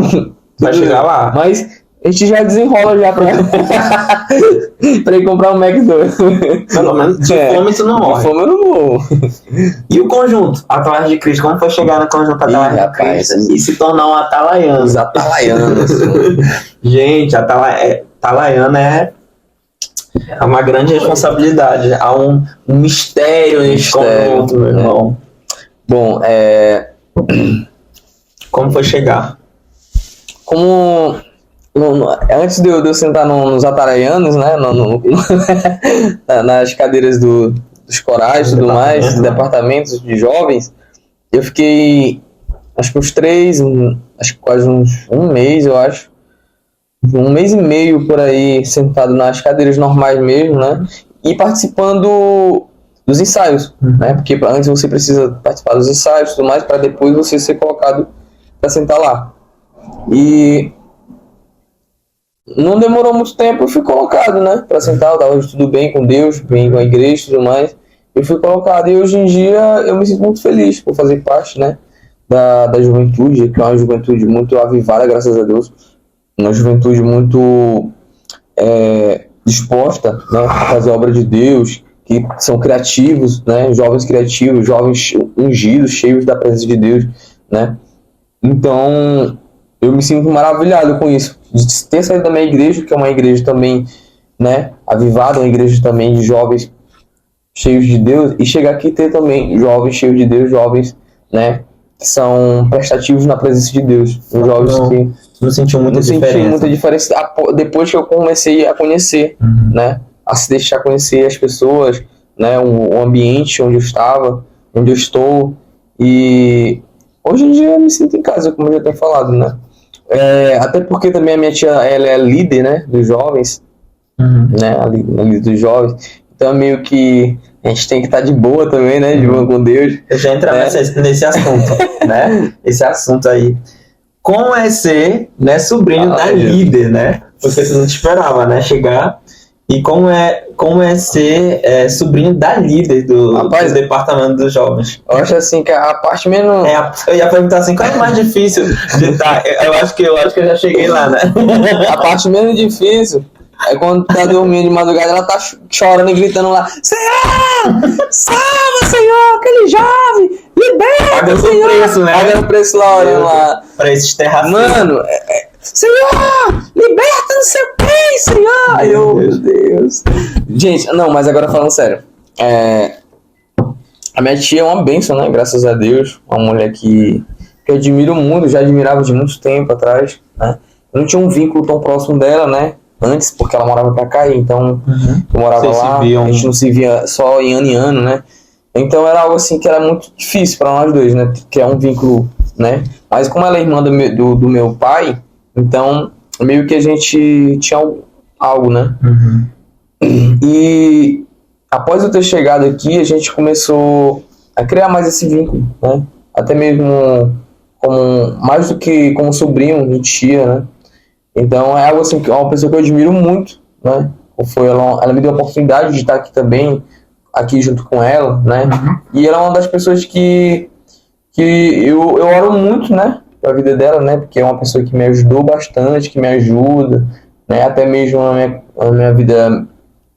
Vai chegar lá. Mas a gente já desenrola já pra ir comprar um McDonald's. Pelo menos de fome tu não De morre. fome eu não morro. E o conjunto, Atalaia de Cristo? Como foi chegar no conjunto Atalaia de rapaz, Cristo e se tornar um atalaiano? Os atalaianos. Gente, atalaiano é uma grande responsabilidade. Há um mistério nesse conjunto, meu irmão. Bom, Como foi chegar? como antes de eu sentar nos atalaianos, né, nas cadeiras dos corais e tudo mais, dos departamentos de jovens, eu fiquei acho que acho que quase um mês, eu acho, 1 mês e meio por aí sentado nas cadeiras normais mesmo, né, e participando dos ensaios, né, porque antes você precisa participar dos ensaios e tudo mais para depois você ser colocado para sentar lá. E não demorou muito tempo, eu fui colocado, né, para sentar, eu tava tudo bem com Deus, bem com a igreja e tudo mais, eu fui colocado, e hoje em dia eu me sinto muito feliz por fazer parte, né, da juventude, que é uma juventude muito avivada, graças a Deus, uma juventude muito disposta, né, a fazer a obra de Deus, que são criativos, né, jovens criativos, jovens ungidos, cheios da presença de Deus, né. Então eu me sinto maravilhado com isso, de ter saído da minha igreja, que é uma igreja também, né, avivada, uma igreja também de jovens cheios de Deus, e chegar aqui e ter também jovens cheios de Deus, jovens, né, que são prestativos na presença de Deus, jovens que não sentiu muita diferença. Senti muita diferença depois que eu comecei a conhecer, né, a se deixar conhecer as pessoas, né, o ambiente onde eu estava, onde eu estou, e hoje em dia eu me sinto em casa, como eu já tenho falado, né. Até porque também a minha tia, ela é líder, né, dos jovens, né, a líder dos jovens, então meio que a gente tem que estar de boa também, né, de boa com Deus. Eu já entro nesse assunto, né, esse assunto aí. Como é ser, né, sobrinho da líder, né, porque você não te esperava, né, chegar, e como é ser sobrinho da líder do departamento dos jovens. Eu acho assim que a parte menos... eu ia perguntar assim, qual é mais difícil de estar? Eu acho que eu já cheguei lá, né? A parte menos difícil é quando tá dormindo de madrugada, ela tá chorando e gritando lá: Senhor! Salva, Senhor! Aquele jovem! Liberta, pagando Senhor! Preço, né? Pagando preço lá, olhando lá. Pra esses terras. Mano, Senhor! Liberta não sei o que, Senhor! Meu Deus. Gente, não, mas agora falando sério. A minha tia é uma bênção, né? Graças a Deus. Uma mulher que eu admiro muito, já admirava de muito tempo atrás, né? Eu não tinha um vínculo tão próximo dela, né? Antes, porque ela morava pra cá, então eu morava lá, a gente não se via só em ano, né? Então era algo assim que era muito difícil para nós dois, né? Que é um vínculo, né? Mas como ela é irmã do meu pai, então meio que a gente tinha algo, né? E após eu ter chegado aqui, a gente começou a criar mais esse vínculo, né? Até mesmo mais do que como sobrinho de tia, né? Então é algo assim, que é uma pessoa que eu admiro muito, né? Ela me deu a oportunidade de estar aqui também, aqui junto com ela, né? E ela é uma das pessoas que eu oro muito, né? Pra vida dela, né? Porque é uma pessoa que me ajudou bastante, que me ajuda, né? Até mesmo na minha vida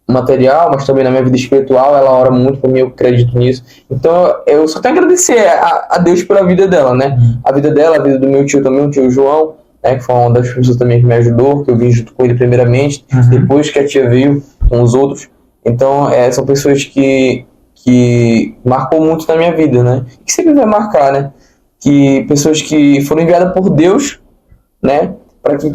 material, mas também na minha vida espiritual, ela ora muito por mim, eu acredito nisso. Então eu só tenho a agradecer a Deus pela vida dela, né? A vida dela, a vida do meu tio também, o tio João, né, que foi uma das pessoas também que me ajudou, que eu vim junto com ele primeiramente, depois que a tia veio com os outros. Então são pessoas que marcou muito na minha vida, né? Que sempre vai marcar, né? Que pessoas que foram enviadas por Deus, né? Para que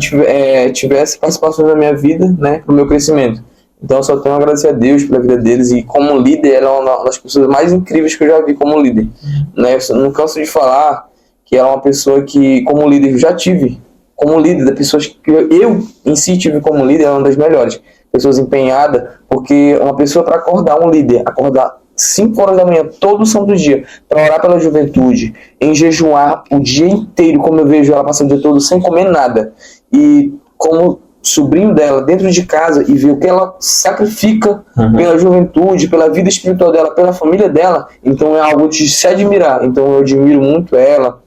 tivesse participação na minha vida, né? Para o meu crescimento. Então eu só tenho a agradecer a Deus pela vida deles, e como líder, ela é uma das pessoas mais incríveis que eu já vi como líder, né? Eu não canso de falar que ela é uma pessoa que, como líder, eu já tive como líder, das pessoas que eu em si tive como líder, é uma das melhores. Pessoas empenhadas, porque uma pessoa para acordar, um líder, acordar 5 horas da manhã, todo santo dia, para orar pela juventude, em jejuar o dia inteiro, como eu vejo ela passando o dia todo sem comer nada, e como sobrinho dela dentro de casa e ver o que ela sacrifica pela juventude, pela vida espiritual dela, pela família dela, então é algo de se admirar. Então eu admiro muito ela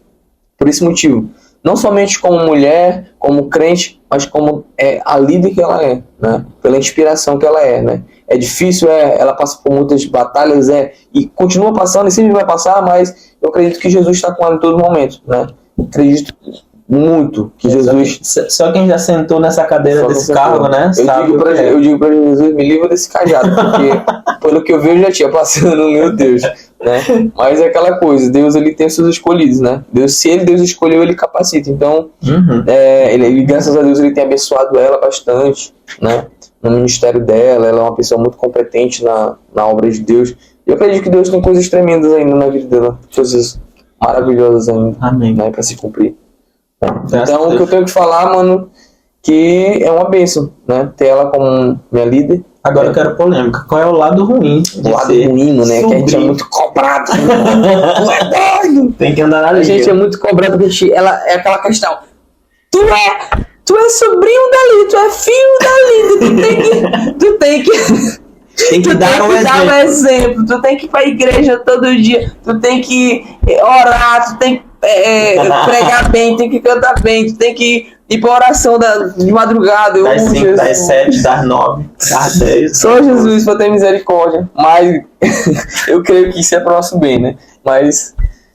por esse motivo. Não somente como mulher, como crente, mas como a líder que ela é, né? Pela inspiração que ela é, né? É difícil, ela passa por muitas batalhas, e continua passando e sempre vai passar, mas eu acredito que Jesus está com ela em todo momento, né? Acredito muito que Jesus... Só quem já sentou nessa cadeira desse cargo, né? Eu digo pra Jesus, me livra desse cajado, porque pelo que eu vi eu já tinha passando, meu Deus, né? Mas é aquela coisa, Deus ele tem os seus escolhidos, né? Se Deus escolheu, ele capacita. Então, ele, graças a Deus, ele tem abençoado ela bastante, né? No ministério dela, ela é uma pessoa muito competente na obra de Deus. E eu acredito que Deus tem coisas tremendas ainda na vida dela, coisas maravilhosas ainda, né? Pra se cumprir. Então, o que eu tenho que falar, mano, que é uma bênção, né? Ter ela como minha líder. Agora eu quero polêmica. Qual é o lado ruim? O lado ruim, né? Que a gente é muito cobrado. Não é doido? Tem que andar na linha. A gente é muito cobrado, porque ela é aquela questão. Tu é sobrinho da Lida, tu é filho da Lida, tu tem que dar um exemplo, tu tem que ir pra igreja todo dia, tu tem que orar, tu tem que pregar bem, tem que cantar bem, tu tem que ir pra oração de madrugada. Das 5, das 7, das 9, das 10. Só Jesus pra ter misericórdia. Mas eu creio que isso é pro nosso bem, né? Mas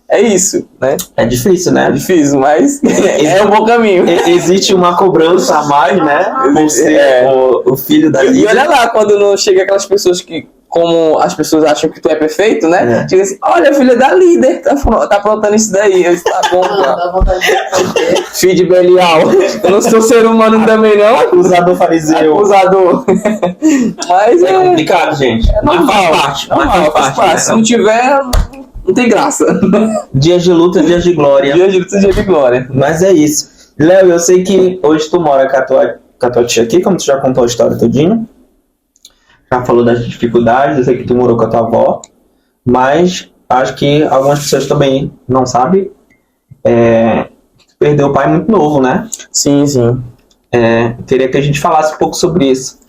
é isso, né? É difícil, né? É difícil, mas é um bom caminho. Existe uma cobrança a mais, né? Por ser o filho da E olha lá, quando não chega aquelas pessoas que, como as pessoas acham que tu é perfeito, né? Chega assim, olha, filha da líder, tá aprontando isso daí. Eu disse, tá bom, cara. Filho de Belial. Eu não sou ser humano também, não. Acusador fariseu. Acusador. Mas é complicado, gente. Mas faz parte. Se não tiver, não tem graça. Dias de luta, dias de glória. Dias de luta, dias de glória. Mas é isso. Léo, eu sei que hoje tu mora com a tua tia aqui, como tu já contou a história todinha. Já falou das dificuldades, eu sei que tu morou com a tua avó. Mas acho que algumas pessoas também não sabem. Que tu perdeu o pai muito novo, né? Sim, sim. Queria que a gente falasse um pouco sobre isso.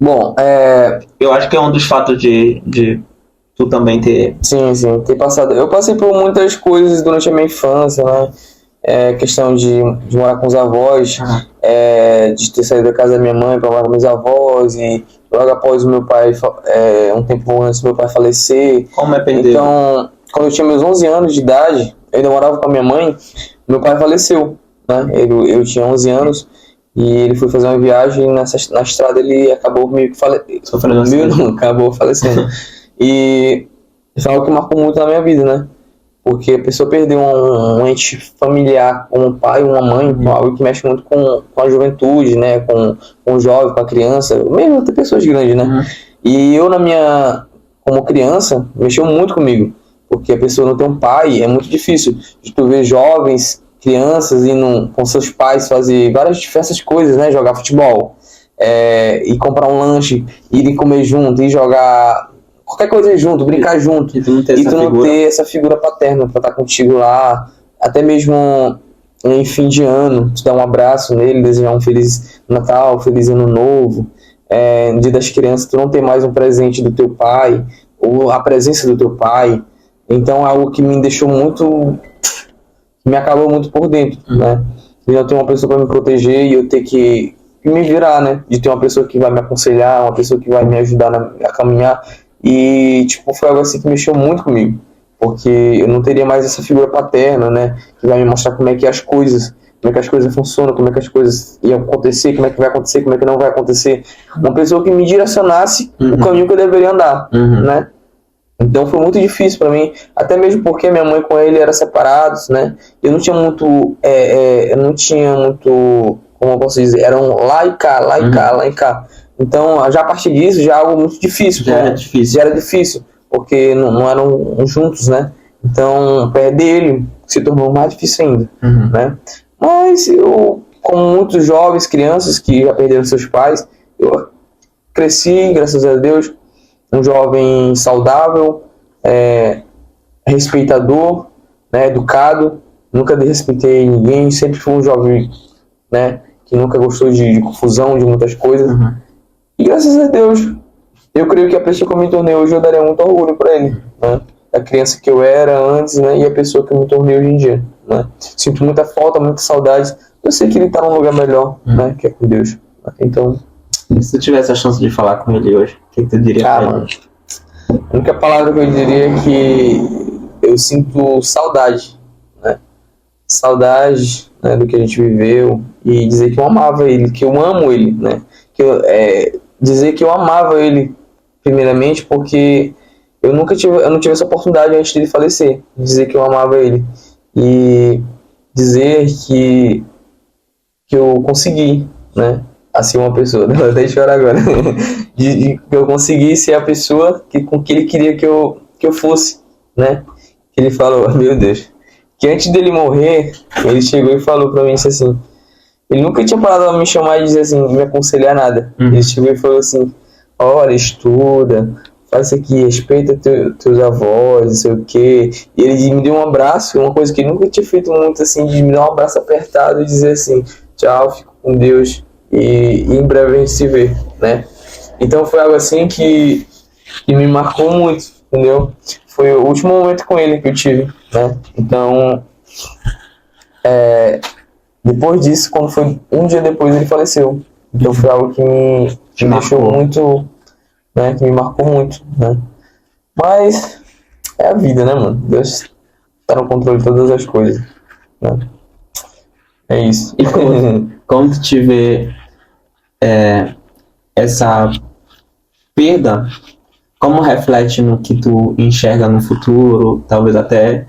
Bom, eu acho que é um dos fatos de tu também ter... Sim, ter passado. Eu passei por muitas coisas durante a minha infância, né? Questão de morar com os avós, de ter saído da casa da minha mãe para morar com meus avós, e logo após o meu pai, um tempo antes do meu pai falecer. Como é perder? Então, quando eu tinha meus 11 anos de idade, eu ainda morava com a minha mãe, meu pai faleceu, né? Eu tinha 11 anos, e ele foi fazer uma viagem, e na estrada ele acabou meio que falecendo. Acabou falecendo. E foi algo que marcou muito na minha vida, né? Porque a pessoa perdeu um ente familiar, como um pai, uma mãe, algo que mexe muito com a juventude, né? Com o jovem, com a criança, mesmo até pessoas grandes, né? E eu, como criança, mexeu muito comigo. Porque a pessoa não tem um pai, é muito difícil de tu ver jovens, crianças indo com seus pais fazer várias diversas coisas, né? Jogar futebol, e comprar um lanche, irem comer junto, e jogar qualquer coisa junto, brincar junto. E tu não ter essa figura paterna pra estar contigo lá, até mesmo em fim de ano, te dar um abraço nele, desejar um Feliz Natal, Feliz Ano Novo. No Dia das Crianças, tu não tem mais um presente do teu pai, ou a presença do teu pai. Então é algo que me deixou muito... me acabou muito por dentro, né? E eu tenho uma pessoa para me proteger e eu ter que me virar, né? De ter uma pessoa que vai me aconselhar, uma pessoa que vai me ajudar a caminhar. E, foi algo assim que mexeu muito comigo. Porque eu não teria mais essa figura paterna, né? Que vai me mostrar como é que as coisas funcionam, como é que as coisas iam acontecer, como é que vai acontecer, como é que não vai acontecer. Uma pessoa que me direcionasse o caminho que eu deveria andar, né? Então foi muito difícil para mim, até mesmo porque minha mãe com ele eram separados, né? Eu não tinha muito, como eu posso dizer, eram lá e cá, lá e cá, lá e cá. Então, já a partir disso, já é algo muito difícil. Já era difícil, porque não eram juntos, né? Então, perder ele se tornou mais difícil ainda, né? Mas eu, como muitos jovens, crianças que já perderam seus pais, eu cresci, graças a Deus, um jovem saudável, respeitador, né, educado, nunca desrespeitei ninguém, sempre fui um jovem, né, que nunca gostou de confusão, de muitas coisas. Uhum. E graças a Deus, eu creio que a pessoa que eu me tornei hoje, eu daria muito orgulho para ele, né? A criança que eu era antes, né? E a pessoa que eu me tornei hoje em dia, né? Sinto muita falta, muita saudade. Eu sei que ele tá num lugar melhor, né? Que é com Deus. Então, E se tu tivesse a chance de falar com ele hoje, o que tu diria pra cara, ele? a única palavra que eu diria é que eu sinto saudade, né? Saudade, né, do que a gente viveu, e dizer que eu amava ele, que eu amo ele, né? Dizer que eu amava ele, primeiramente, porque eu não tive essa oportunidade antes dele falecer, dizer que eu amava ele. E dizer que eu consegui, né? Assim, uma pessoa, vou até chorar agora, que eu consegui ser a pessoa com que ele queria que eu fosse, né? Ele falou, meu Deus, que antes dele morrer, ele chegou e falou pra mim isso assim, ele nunca tinha parado a me chamar e dizer assim, me aconselhar nada. Ele chegou e falou assim, olha, estuda, faz isso aqui, respeita teus avós, não sei o quê. E ele me deu um abraço, uma coisa que ele nunca tinha feito muito assim, de me dar um abraço apertado e dizer assim, tchau, fico com Deus e em breve a gente se vê, né? Então foi algo assim que me marcou muito, entendeu? Foi o último momento com ele que eu tive, né? Então, depois disso, quando foi um dia depois, ele faleceu. Então foi algo que me deixou muito, né? Que me marcou muito, né? Mas é a vida, né, mano? Deus tá no controle de todas as coisas, né? É isso. E quando tu tiver essa perda, como reflete no que tu enxerga no futuro, talvez até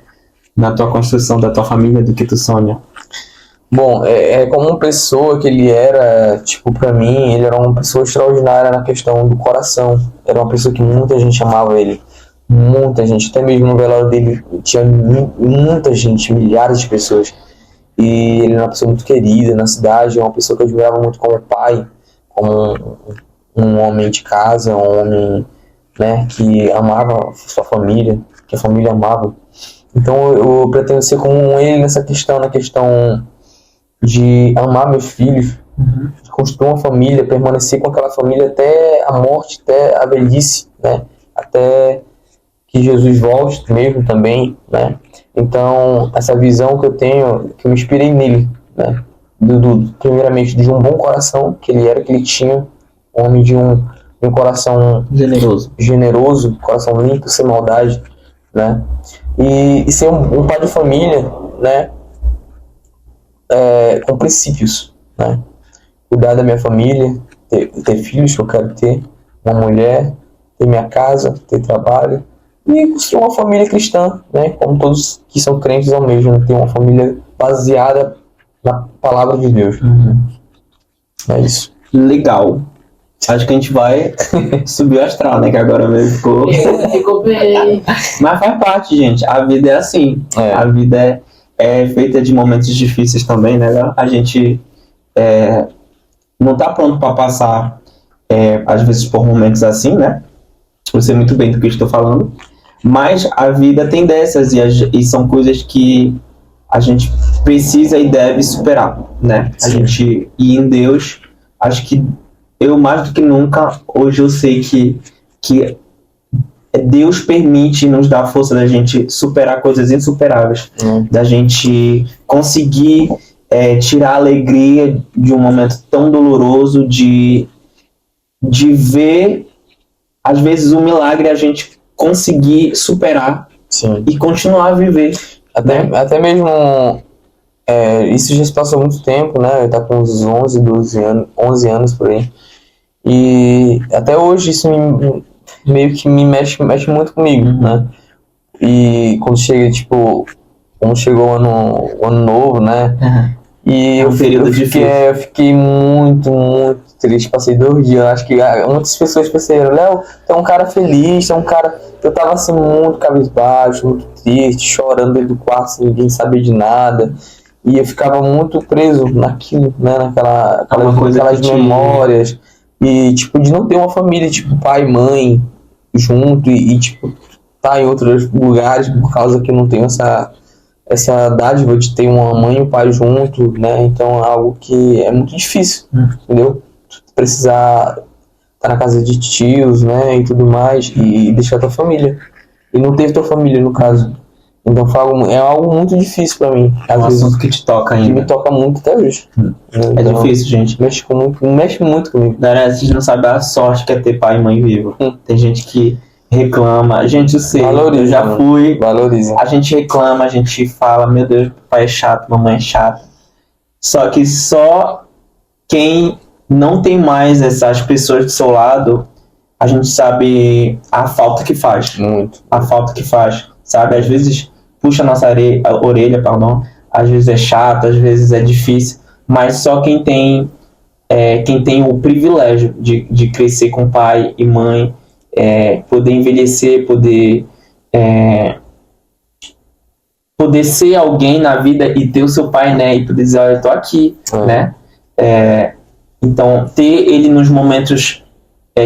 na tua construção da tua família, do que tu sonha? Bom, como uma pessoa que ele era, tipo, pra mim, ele era uma pessoa extraordinária na questão do coração. Era uma pessoa que muita gente amava ele. Muita gente, até mesmo no velório dele tinha muita gente, milhares de pessoas. E ele era uma pessoa muito querida na cidade, uma pessoa que eu admirava muito como pai, como um homem de casa, um homem, né, que amava sua família, que a família amava. Então eu pretendo ser como ele nessa questão, na questão de amar meus filhos, de construir uma família, permanecer com aquela família até a morte, até a velhice, né, até que Jesus volte mesmo também, né. Então, essa visão que eu tenho, que eu me inspirei nele, né? Primeiramente, de um bom coração, que ele tinha, um homem de um coração generoso, coração limpo, sem maldade, né? E ser um pai de família, né? Com princípios, né? Cuidar da minha família, ter filhos que eu quero ter, uma mulher, ter minha casa, ter trabalho, e construir uma família cristã, né? Como todos que são crentes almejam, ter uma família baseada na palavra de Deus. É isso. Legal. Acho que a gente vai subir o astral, né? Que agora mesmo ficou bem. Mas faz parte, gente. A vida é assim. A vida é feita de momentos difíceis também, né? A gente não tá pronto para passar, às vezes, por momentos assim, né? Eu sei muito bem do que estou falando. Mas a vida tem dessas e são coisas que a gente precisa e deve superar, né? A gente, e em Deus, acho que eu mais do que nunca, hoje eu sei que Deus permite nos dar a força da gente superar coisas insuperáveis, da gente conseguir tirar a alegria de um momento tão doloroso, de ver, às vezes, um milagre a gente conseguir superar e continuar a viver. Até mesmo, isso já se passou muito tempo, né? Ele tá com uns 11 anos por aí. E até hoje isso meio que me mexe muito comigo, né? E quando chegou o ano novo, né? E eu fiquei muito, muito triste. Passei 2 dias. Acho que muitas pessoas perceberam, Léo, tu é um cara feliz, tu é um cara... Eu tava assim muito cabisbaixo, muito triste, chorando dentro do quarto, sem ninguém saber de nada. E eu ficava muito preso naquilo, né? Naquelas memórias. E tipo, de não ter uma família, tipo, pai e mãe junto e tipo, tá em outros lugares por causa que eu não tenho essa dádiva de ter uma mãe e um pai junto, né? Então é algo que é muito difícil, entendeu? Precisar estar na casa de tios, né? E tudo mais, e deixar tua família. E não ter tua família, no caso. Então é algo muito difícil pra mim. É um assunto que te toca Que ainda. me toca muito até hoje. É difícil, gente. Mexe muito comigo. Galera, vocês não sabem a sorte que é ter pai e mãe vivo. Tem gente que reclama. Gente, eu sei, Valoriza, eu já mano. fui. Valoriza. A gente reclama, a gente fala, meu Deus, papai é chato, mamãe é chata. Só que só quem não tem mais essas pessoas do seu lado, a gente sabe a falta que faz. Muito. A falta que faz, sabe? Às vezes puxa a nossa orelha, perdão. Às vezes é chato, às vezes é difícil. Mas só quem tem o privilégio de crescer com pai e mãe, poder envelhecer, poder ser alguém na vida e ter o seu pai, né? E poder dizer, olha, eu tô aqui, né? Então, ter ele nos momentos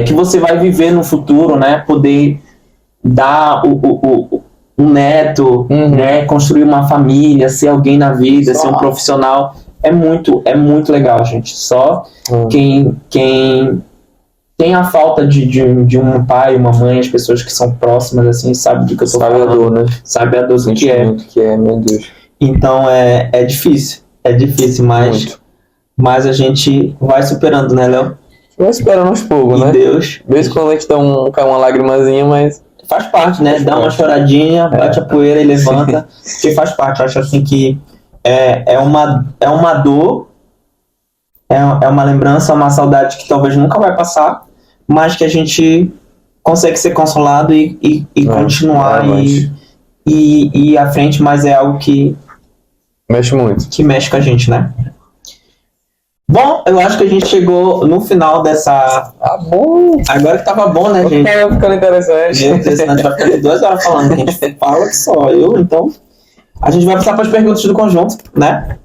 que você vai viver no futuro, né? Poder dar um neto, né? Construir uma família, ser alguém na vida, ser um profissional. É muito legal, gente. Só quem tem a falta de um pai, uma mãe, as pessoas que são próximas, assim, sabe do que eu tô falando. Sabe a dor, né? Sabe a dor do que é. Que é, meu Deus. Então, é difícil. É difícil, mas a gente vai superando, né, Léo? Eu espero aos poucos, E né? Deus De vez em quando a gente cai uma lagrimazinha, mas faz parte, né? Dá uma choradinha, bate a poeira e levanta. Porque faz parte. Eu acho assim que é uma dor, é uma lembrança, uma saudade que talvez nunca vai passar, mas que a gente consegue ser consolado e continuar e ir à frente, mas é algo que mexe muito. Que mexe com a gente, né? Bom, eu acho que a gente chegou no final dessa... Ah, bom! Agora que tava bom, né, gente? Tá ficando interessante. Meu Deus, senão a gente vai ficar 2 horas falando, que a gente fala que só eu, então... A gente vai passar para as perguntas do conjunto, né?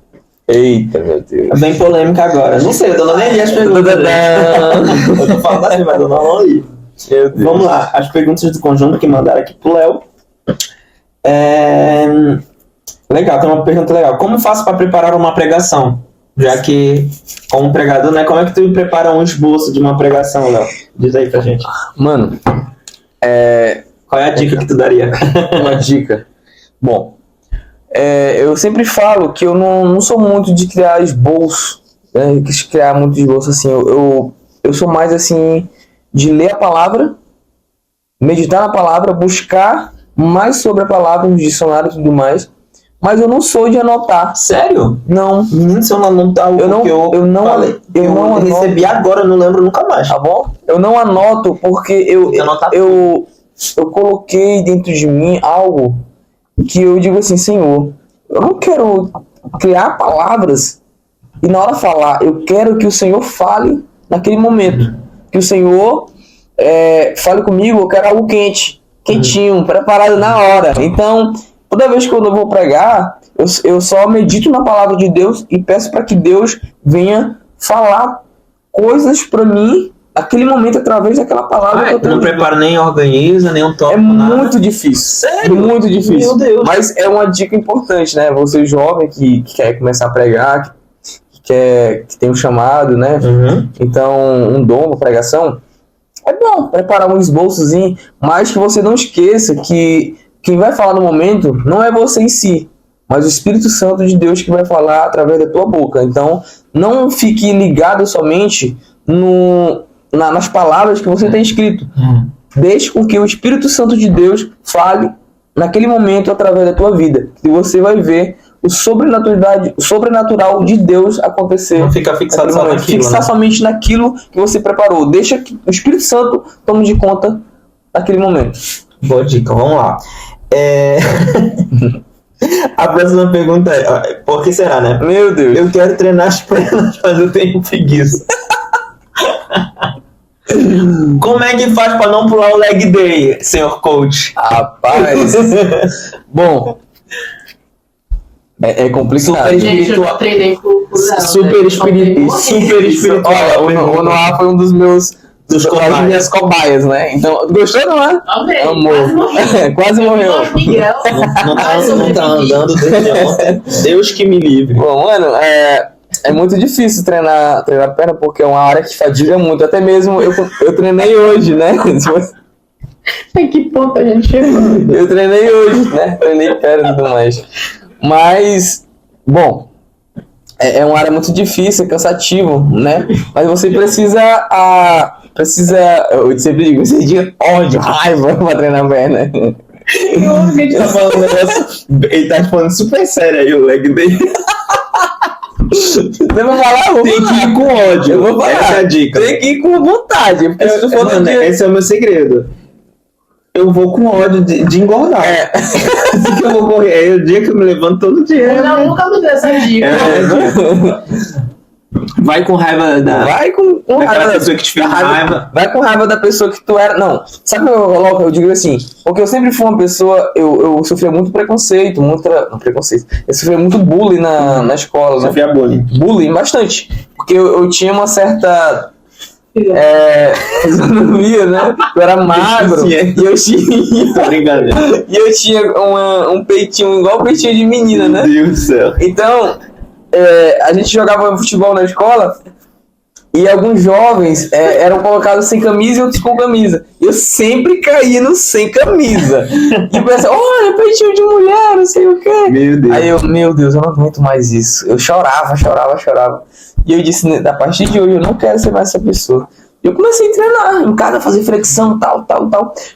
Eita, meu Deus. É bem polêmica agora. Não sei, eu não nem li as perguntas. Eu tô falando assim, mas eu não li. Meu Deus. Vamos lá, as perguntas do conjunto que mandaram aqui pro Léo. Legal, tem uma pergunta legal. Como faço para preparar uma pregação? Já que, como pregador, né? Como é que tu prepara um esboço de uma pregação, Léo? Diz aí pra gente. Mano, qual é a dica que tu daria? Uma dica. Bom, eu sempre falo que eu não sou muito de criar esboço, né? Criar muito esboço, assim. Eu sou mais, assim, de ler a palavra, meditar na palavra, buscar mais sobre a palavra no dicionário e tudo mais. Mas eu não sou de anotar. Sério? Não. Menino, se eu não anotar o que eu recebi agora, eu não lembro nunca mais. Tá bom? Eu não anoto porque eu coloquei dentro de mim algo que eu digo assim, Senhor, eu não quero criar palavras e na hora falar, eu quero que o Senhor fale naquele momento. Que o Senhor fale comigo, eu quero algo quentinho, preparado na hora. Então, toda vez que eu vou pregar, eu só medito na palavra de Deus e peço para que Deus venha falar coisas para mim naquele momento através daquela palavra que eu tenho. Não preparo nem organiza, nem um tópico. É muito difícil. Sério? Muito difícil. Meu Deus. Mas é uma dica importante, né? Você jovem que quer começar a pregar, que tem um chamado, né? Então, um dom, uma pregação, é bom preparar um esboçozinho, mas que você não esqueça que quem vai falar no momento não é você em si, mas o Espírito Santo de Deus que vai falar através da tua boca. Então, não fique ligado somente nas palavras que você tem escrito. Deixe com que o Espírito Santo de Deus fale naquele momento através da tua vida. E você vai ver o sobrenatural de Deus acontecer. Não fica fixado só naquilo, Fixar somente naquilo que você preparou. Deixa que o Espírito Santo tome de conta naquele momento. Boa dica, vamos lá. A próxima pergunta é: por que será, né? Meu Deus. Eu quero treinar as pernas, mas eu tenho preguiça. Como é que faz para não pular o leg day, senhor coach? Rapaz. Bom, é complicado. Super espiritual. Eu treinei por Super espiritual. Olha, o Noah foi um dos meus Dos cobaias. minhas cobaias, né? Então, gostou, não é? Amei. Amor. Quase morreu. Miguel. Não tá andando desde ontem. Deus que me livre. Bom, mano, é muito difícil treinar perna porque é uma área que fadiga muito. Até mesmo eu treinei hoje, né? Em que ponto a gente chegou? Eu treinei hoje, né? Treinei perna e tudo mais. Mas, bom, é uma área muito difícil, é cansativo, né? Mas você precisa, eu sempre digo, você diga ódio, raiva pra treinar perna. A gente tá falando um negócio. Ele tá falando super sério aí, o leg dele. Você vai falar, Tem que ir com ódio. Eu vou falar. Essa é a dica. Tem que ir com vontade, porque se tu for Mano, esse é o meu segredo. Eu vou com ódio de engordar. Assim que eu vou correr. É o dia que eu me levanto todo dia. Eu nunca me deu essa dica. Vai com raiva Vai com daquela raiva pessoa que te fez raiva. Vai com raiva da pessoa que tu era. Não, sabe o que eu coloco? Eu digo assim, porque eu sempre fui uma pessoa, eu sofria muito preconceito, não preconceito. Eu sofria muito bullying na escola, né? Sofia bullying. Bullying, bastante. Porque eu tinha uma certa fisionomia, né? Eu era magro e eu tinha. Tô brincando. E eu tinha um peitinho igual peitinho de menina, né? Meu Deus do céu. Então, a gente jogava futebol na escola e alguns jovens eram colocados sem camisa e outros com camisa. Eu sempre caía no sem camisa. E o pessoal, olha, peitinho de mulher, não sei o quê. Meu Deus. Aí meu Deus, eu não aguento mais isso. Eu chorava. E eu disse, a partir de hoje eu não quero ser mais essa pessoa. Eu comecei a treinar em casa, fazer flexão, tal.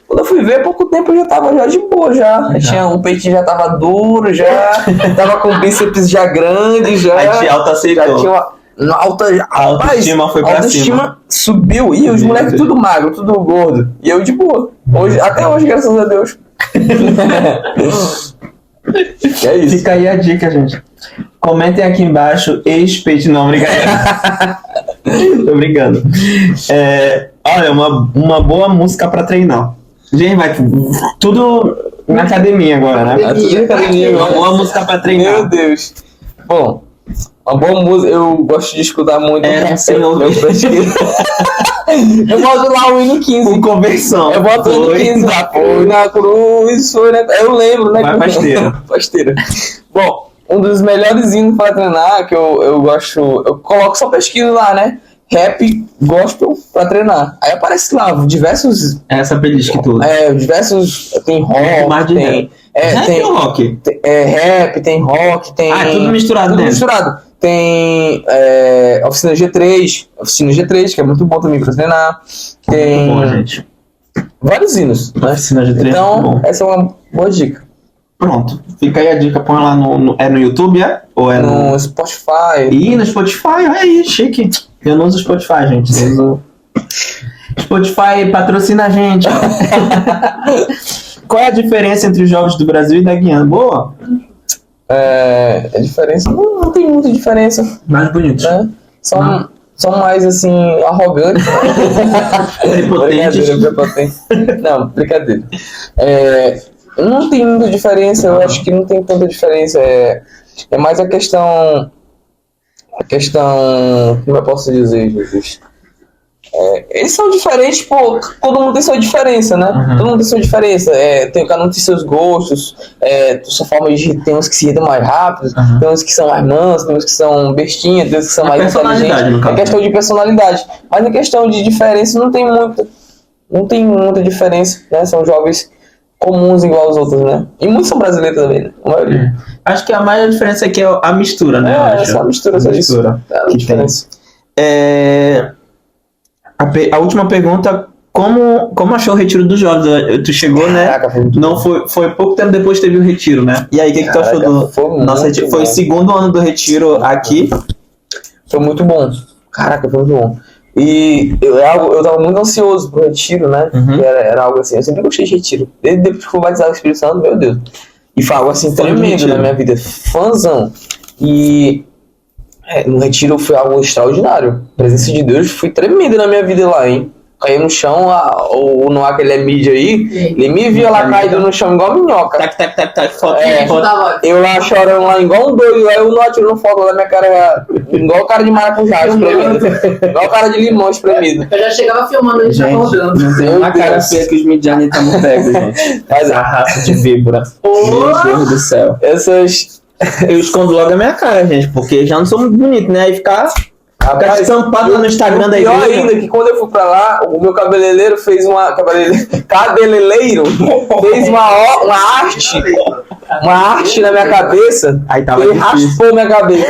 Quando eu fui ver, pouco tempo eu já tava já de boa, já. O peitinho já tava duro, já. Tava com o bíceps já grande, já. Aí te auto-aceitou. Já tinha uma alta... A autoestima foi pra cima. Subiu. E os Meu moleques Deus. tudo magro, tudo gordo. E eu de boa. Até hoje, graças a Deus. É isso. Fica aí a dica, gente. Comentem aqui embaixo, ex-peito, não, brincadeira. Tô brincando. Olha, uma boa música pra treinar. Gente, vai tudo na academia agora, né? Uma boa música pra treinar. Meu Deus. Bom, uma boa música, eu gosto de escutar muito. Eu boto lá o hino 15. Com conversão. Eu boto o hino 15 lá. Foi na cruz, foi na... Eu lembro, né? Vai pasteira. Pasteira. Bom, um dos melhores hinos pra treinar, que eu gosto... Eu coloco só pesquisa lá, né? Rap, gospel pra treinar. Aí aparece lá diversos... Essa playlist que tudo. Diversos... Tem rock, tem... Rap ou rock? Rap, tem rock, tem... tudo misturado, tudo né? misturado. Tem Oficina G3, que é muito bom também pra treinar. Tem Muito bom, gente. vários hinos, né? Oficina G3 Então, muito bom. essa é uma boa dica. Pronto. Fica aí a dica, põe lá no YouTube, Ou é No Spotify. Ih, no Spotify, olha aí, chique. Eu não uso Spotify, gente. Eu uso... Spotify patrocina a gente. Qual é a diferença entre os jogos do Brasil e da Guiana? Boa? A diferença... Não tem muita diferença, Mais bonitos. né? São mais, assim, arrogantes. Prepotentes. Prepotentes. Não, brincadeira. Não tem muita diferença, eu acho que não tem tanta diferença. É mais a questão... Como eu posso dizer, Jesus? Eles são diferentes, pô, todo mundo tem sua diferença, né? Uhum. Todo mundo tem sua diferença. Cada um tem seus gostos, sua forma de... Tem uns que se irritam mais rápido, Uhum. tem uns que são mais mansos, tem uns que são bestinhas, tem uns que são mais Personalidade, inteligentes. no caso. É questão de personalidade. Mas em questão de diferença não tem muita diferença, né? São jogos comuns igual aos outros, né? E muitos são brasileiros também, né? A maioria. Acho que a maior diferença aqui é a mistura, né? eu acho. Só a mistura, só isso. É a que diferença. A última pergunta, como achou o retiro dos jovens? Tu chegou, né? Caraca, foi muito Não foi pouco tempo depois que teve o retiro, né? E aí, o que tu achou do foi nosso retiro? Foi o segundo ano do retiro aqui. Foi muito bom. Caraca, foi muito bom. E eu tava muito ansioso pro retiro, né? Uhum. Que era algo assim, eu sempre gostei de retiro. Desde depois que fui batizado com o Espírito Santo, meu Deus. E foi algo assim Fã de tremendo retiro. na minha vida. Fãzão. E no retiro foi algo extraordinário. A presença de Deus foi tremenda na minha vida lá, hein? caí no chão, o Noah, que ele é mídia aí, ele me via lá caído no chão igual minhoca. Foto. Eu lá chorando lá igual um doido, aí o Noah tirando foto da minha cara, igual cara de maracujá espremido, igual cara de limão espremido. Eu já chegava filmando ele já acordando. Não tem uma cara feia que os midianitas estão pegos, gente. Mas a raça de víbora. Meu Deus do céu. Eu escondo logo a minha cara, gente, porque já não sou muito bonito, né? Aí ficar estampado lá no Instagram da igreja. Pior ainda, que quando eu fui pra lá, o meu cabeleireiro fez uma arte na minha cabeça. Aí tava ele difícil. raspou minha cabeça.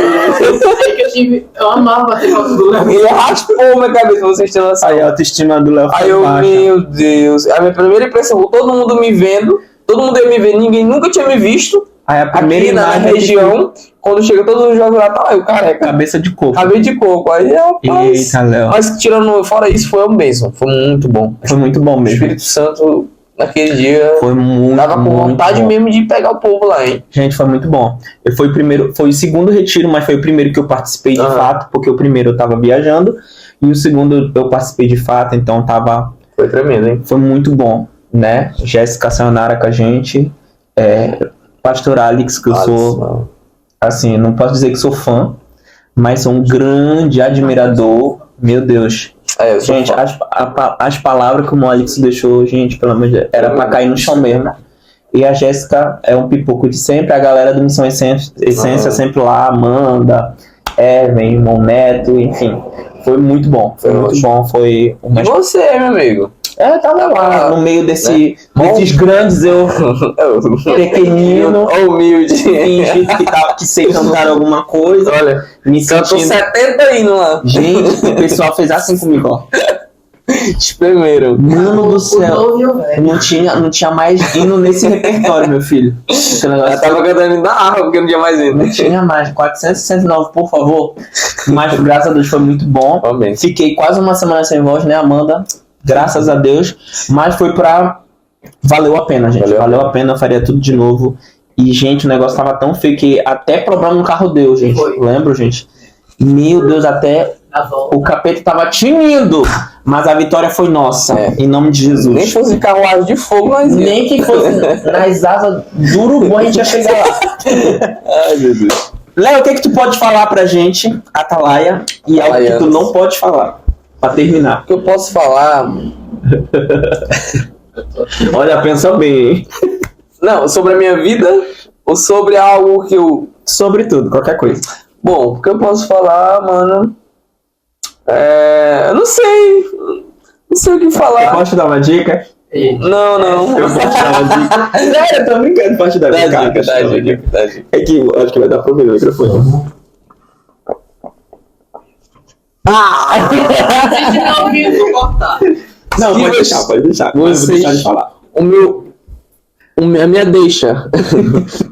Eu amava ter foto do Léo. Ele raspou minha cabeça, vocês terem noção. Aí a autoestima do Léo Aí eu, meu Deus. A minha primeira impressão, todo mundo me vendo, todo mundo ia me ver, ninguém nunca tinha me visto. Aí a primeira Aqui na imagem região, quando chega todos os jogos lá, tá lá, eu careca. cabeça de coco. Cabelo de coco. Aí, rapaz. Eita, Léo. Mas tirando fora isso, foi um bênção. Foi muito bom. Foi muito bom O mesmo. Espírito Santo, naquele dia, Foi muito tava com muito vontade bom. mesmo de pegar o povo lá, hein? Gente, foi muito bom. Foi o segundo retiro, mas foi o primeiro que eu participei de Aham. fato, porque o primeiro eu tava viajando e o segundo eu participei de fato, então Foi tremendo, hein? foi muito bom, né? Jéssica Sayonara com a gente, Pastor Alex, que eu sou, assim, não posso dizer que sou fã, mas sou um grande admirador, meu Deus. Eu sou Gente, fã. as palavras que o Alex deixou, gente, pelo amor de Deus, era pra cair no chão mesmo. E a Jéssica é um pipoco de sempre, a galera do Missão Essência sempre lá, Amanda, Evan, Mon Neto, enfim. Foi muito bom, foi muito bom, foi uma... E você, meu amigo? Tava lá, no meio desses grandes, eu pequenino, Humilde. fingindo que sei cantar alguma coisa, Olha, me cantou sentindo... 70 indo lá. Gente, o pessoal fez assim comigo, ó. Espremeram. Mano do céu. O novo e o velho. Não tinha mais hino nesse repertório, meu filho. Esse negócio Eu tava cantando da harpa porque não tinha mais indo. não tinha mais. 469, por favor. Mas graças a Deus foi muito bom. Amém. Fiquei quase uma semana sem voz, né, Amanda? Graças a Deus. Mas foi valeu a pena, gente. Valeu a pena, eu faria tudo de novo. E, gente, o negócio tava tão feio que até problema no carro deu, gente. Foi. Lembro, gente? Meu Deus, até Na volta. o capeta tava tinindo. Mas a vitória foi nossa. Em nome de Jesus. Nem fosse carruagem de fogo, mas ia. Nem que fosse nas asas do Urubu, a gente ia chegar lá. Ai, meu Deus. Léo, o que tu pode falar pra gente, Atalaia, e algo que tu não pode falar, pra terminar? O que eu posso falar? Olha, pensa bem, hein? Não, sobre a minha vida ou sobre algo que eu... Sobre tudo, qualquer coisa. Bom, o que eu posso falar, mano? Eu não sei. Não sei o que Eu falar. posso te dar uma dica? Não, não. Eu posso te dar uma dica? Sério, eu tô brincando, posso te dar uma Dá dica? dica. É que eu acho que vai dar pra ouvir o microfone. Se não ouvir, vou cortar. Não, Se pode você- deixar, pode deixar. Mas eu vou vocês- deixar de falar. A minha deixa.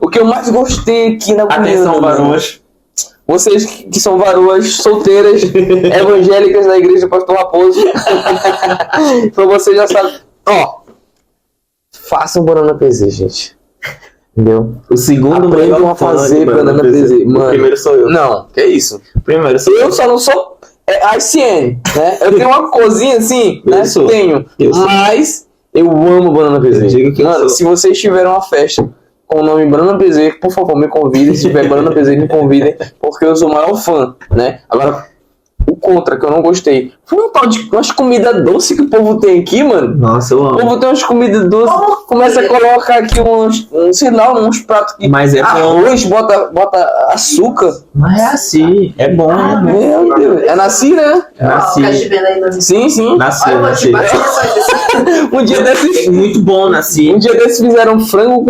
O que eu mais gostei aqui na Atenção, comunidade. varoas. Vocês que são varoas solteiras, evangélicas da igreja do Pastor Raposo. Então você já sabe. Ó, façam banana PZ, gente. Entendeu? O segundo Aprendam melhor a fã fazer de banana PZ. O Mano, primeiro sou eu. não, que isso? Primeiro sou Eu só não sou ICN, né? Eu tenho uma cozinha assim, Eu né? sou. Tenho. Eu sou. Mas eu amo banana PZ. Eu digo que eu Mano, sou. se vocês tiverem uma festa com o nome Banana PZ, por favor, me convidem. Se tiver Banana PZ, me convidem, porque eu sou o maior fã, né? Agora, o contra, que eu não gostei, foi um tal de umas comidas doces que o povo tem aqui, mano. Nossa, eu O amo. povo tem umas comidas doces, começa a colocar aqui sei lá, uns pratos que... Mas é bom. Arroz, bota açúcar. Mas é assim, é bom, né? Meu Deus. É nasci, né? Nasci. Sim, sim. Nasci, Olha, eu vou te nasci. bater nessa Um dia desses... Muito bom, nasci. Um dia desses fizeram frango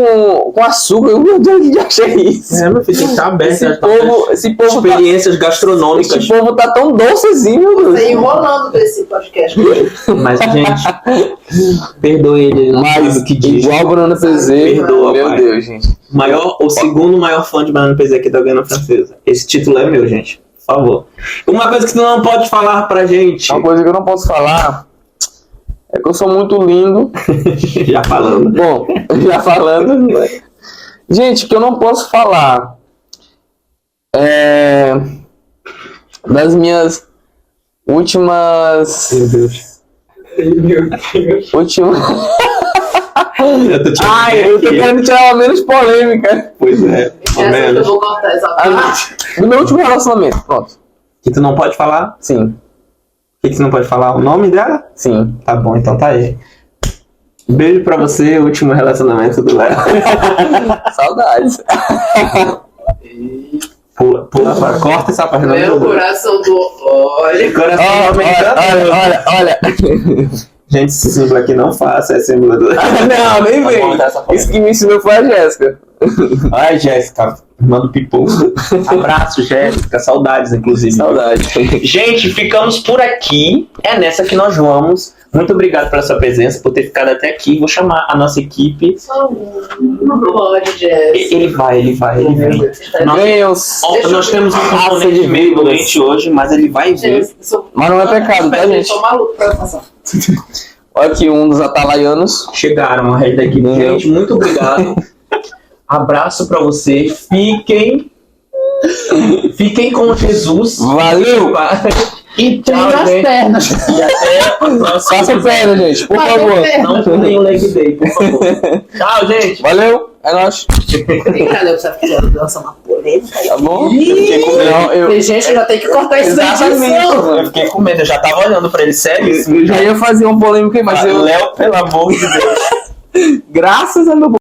com açúcar. Eu, meu Deus, que já achei isso. É, meu filho, tem que estar aberto. Esse povo tá, Experiências gastronômicas. esse povo tá tão docezinho, meu Deus. Tá enrolando pra esse podcast. Mas, gente, perdoe ele. Ele não sabe o que diz. Igual Banana PZ. Perdoa, meu pai. Deus, gente. O segundo maior fã de Banana PZ aqui da Guiana Francesa. Esse título é meu, gente. Por favor. Uma coisa que tu não pode falar pra gente. Uma coisa que eu não posso falar é que eu sou muito lindo. Já falando. Bom, já falando. Gente, que eu não posso falar das minhas últimas. Meu Deus. Último. Eu tô te Ai, eu tô querendo tirar uma menos polêmica. Pois é. Ao Essa eu menos. vou cortar essa parte. Do meu último relacionamento, pronto. Que tu não pode falar? Sim, O que tu não pode falar? O nome dela? sim. Tá bom, então tá aí. Beijo pra você, último relacionamento do Léo. Saudades. Pula, corta essa página. Meu coração do. Olha. Coração aumentando. Olha. Gente, esse símbolo aqui não faça, é símbolo do... Não, nem Tá bom, tá essa vem. Isso que me ensinou foi a Jéssica. Ai, Jéssica, irmã do Pipoco. Abraço, Jéssica. Saudades, inclusive. Saudade. Gente, ficamos por aqui. É nessa que nós vamos. Muito obrigado pela sua presença, por ter ficado até aqui. Vou chamar a nossa equipe. Não pode, Jess. Ele vai vem. Deus. Nós temos um componente meio doente hoje, mas ele vai vir. Mas não é pecado, tá, gente? Tô maluco pra passar. Olha aqui um dos atalaianos. Chegaram a rede da equipe. Gente, muito obrigado. Abraço pra vocês. Fiquem com Jesus. Valeu! E Tchau, treina as gente. pernas. E até a próxima. Faça perna, gente, por Faça favor. perna. Não pulem o leg day, por favor. Tchau, gente. Valeu, é nóis. Cadê você quer lançar uma polêmica? Tá bom? Eu Tem gente que já tem que cortar isso da Exatamente. edição. Eu fiquei com medo. Eu já tava olhando pra ele sério. Eu já ia fazer uma polêmica aí, mas eu. Léo, pelo amor de Deus. Graças a meu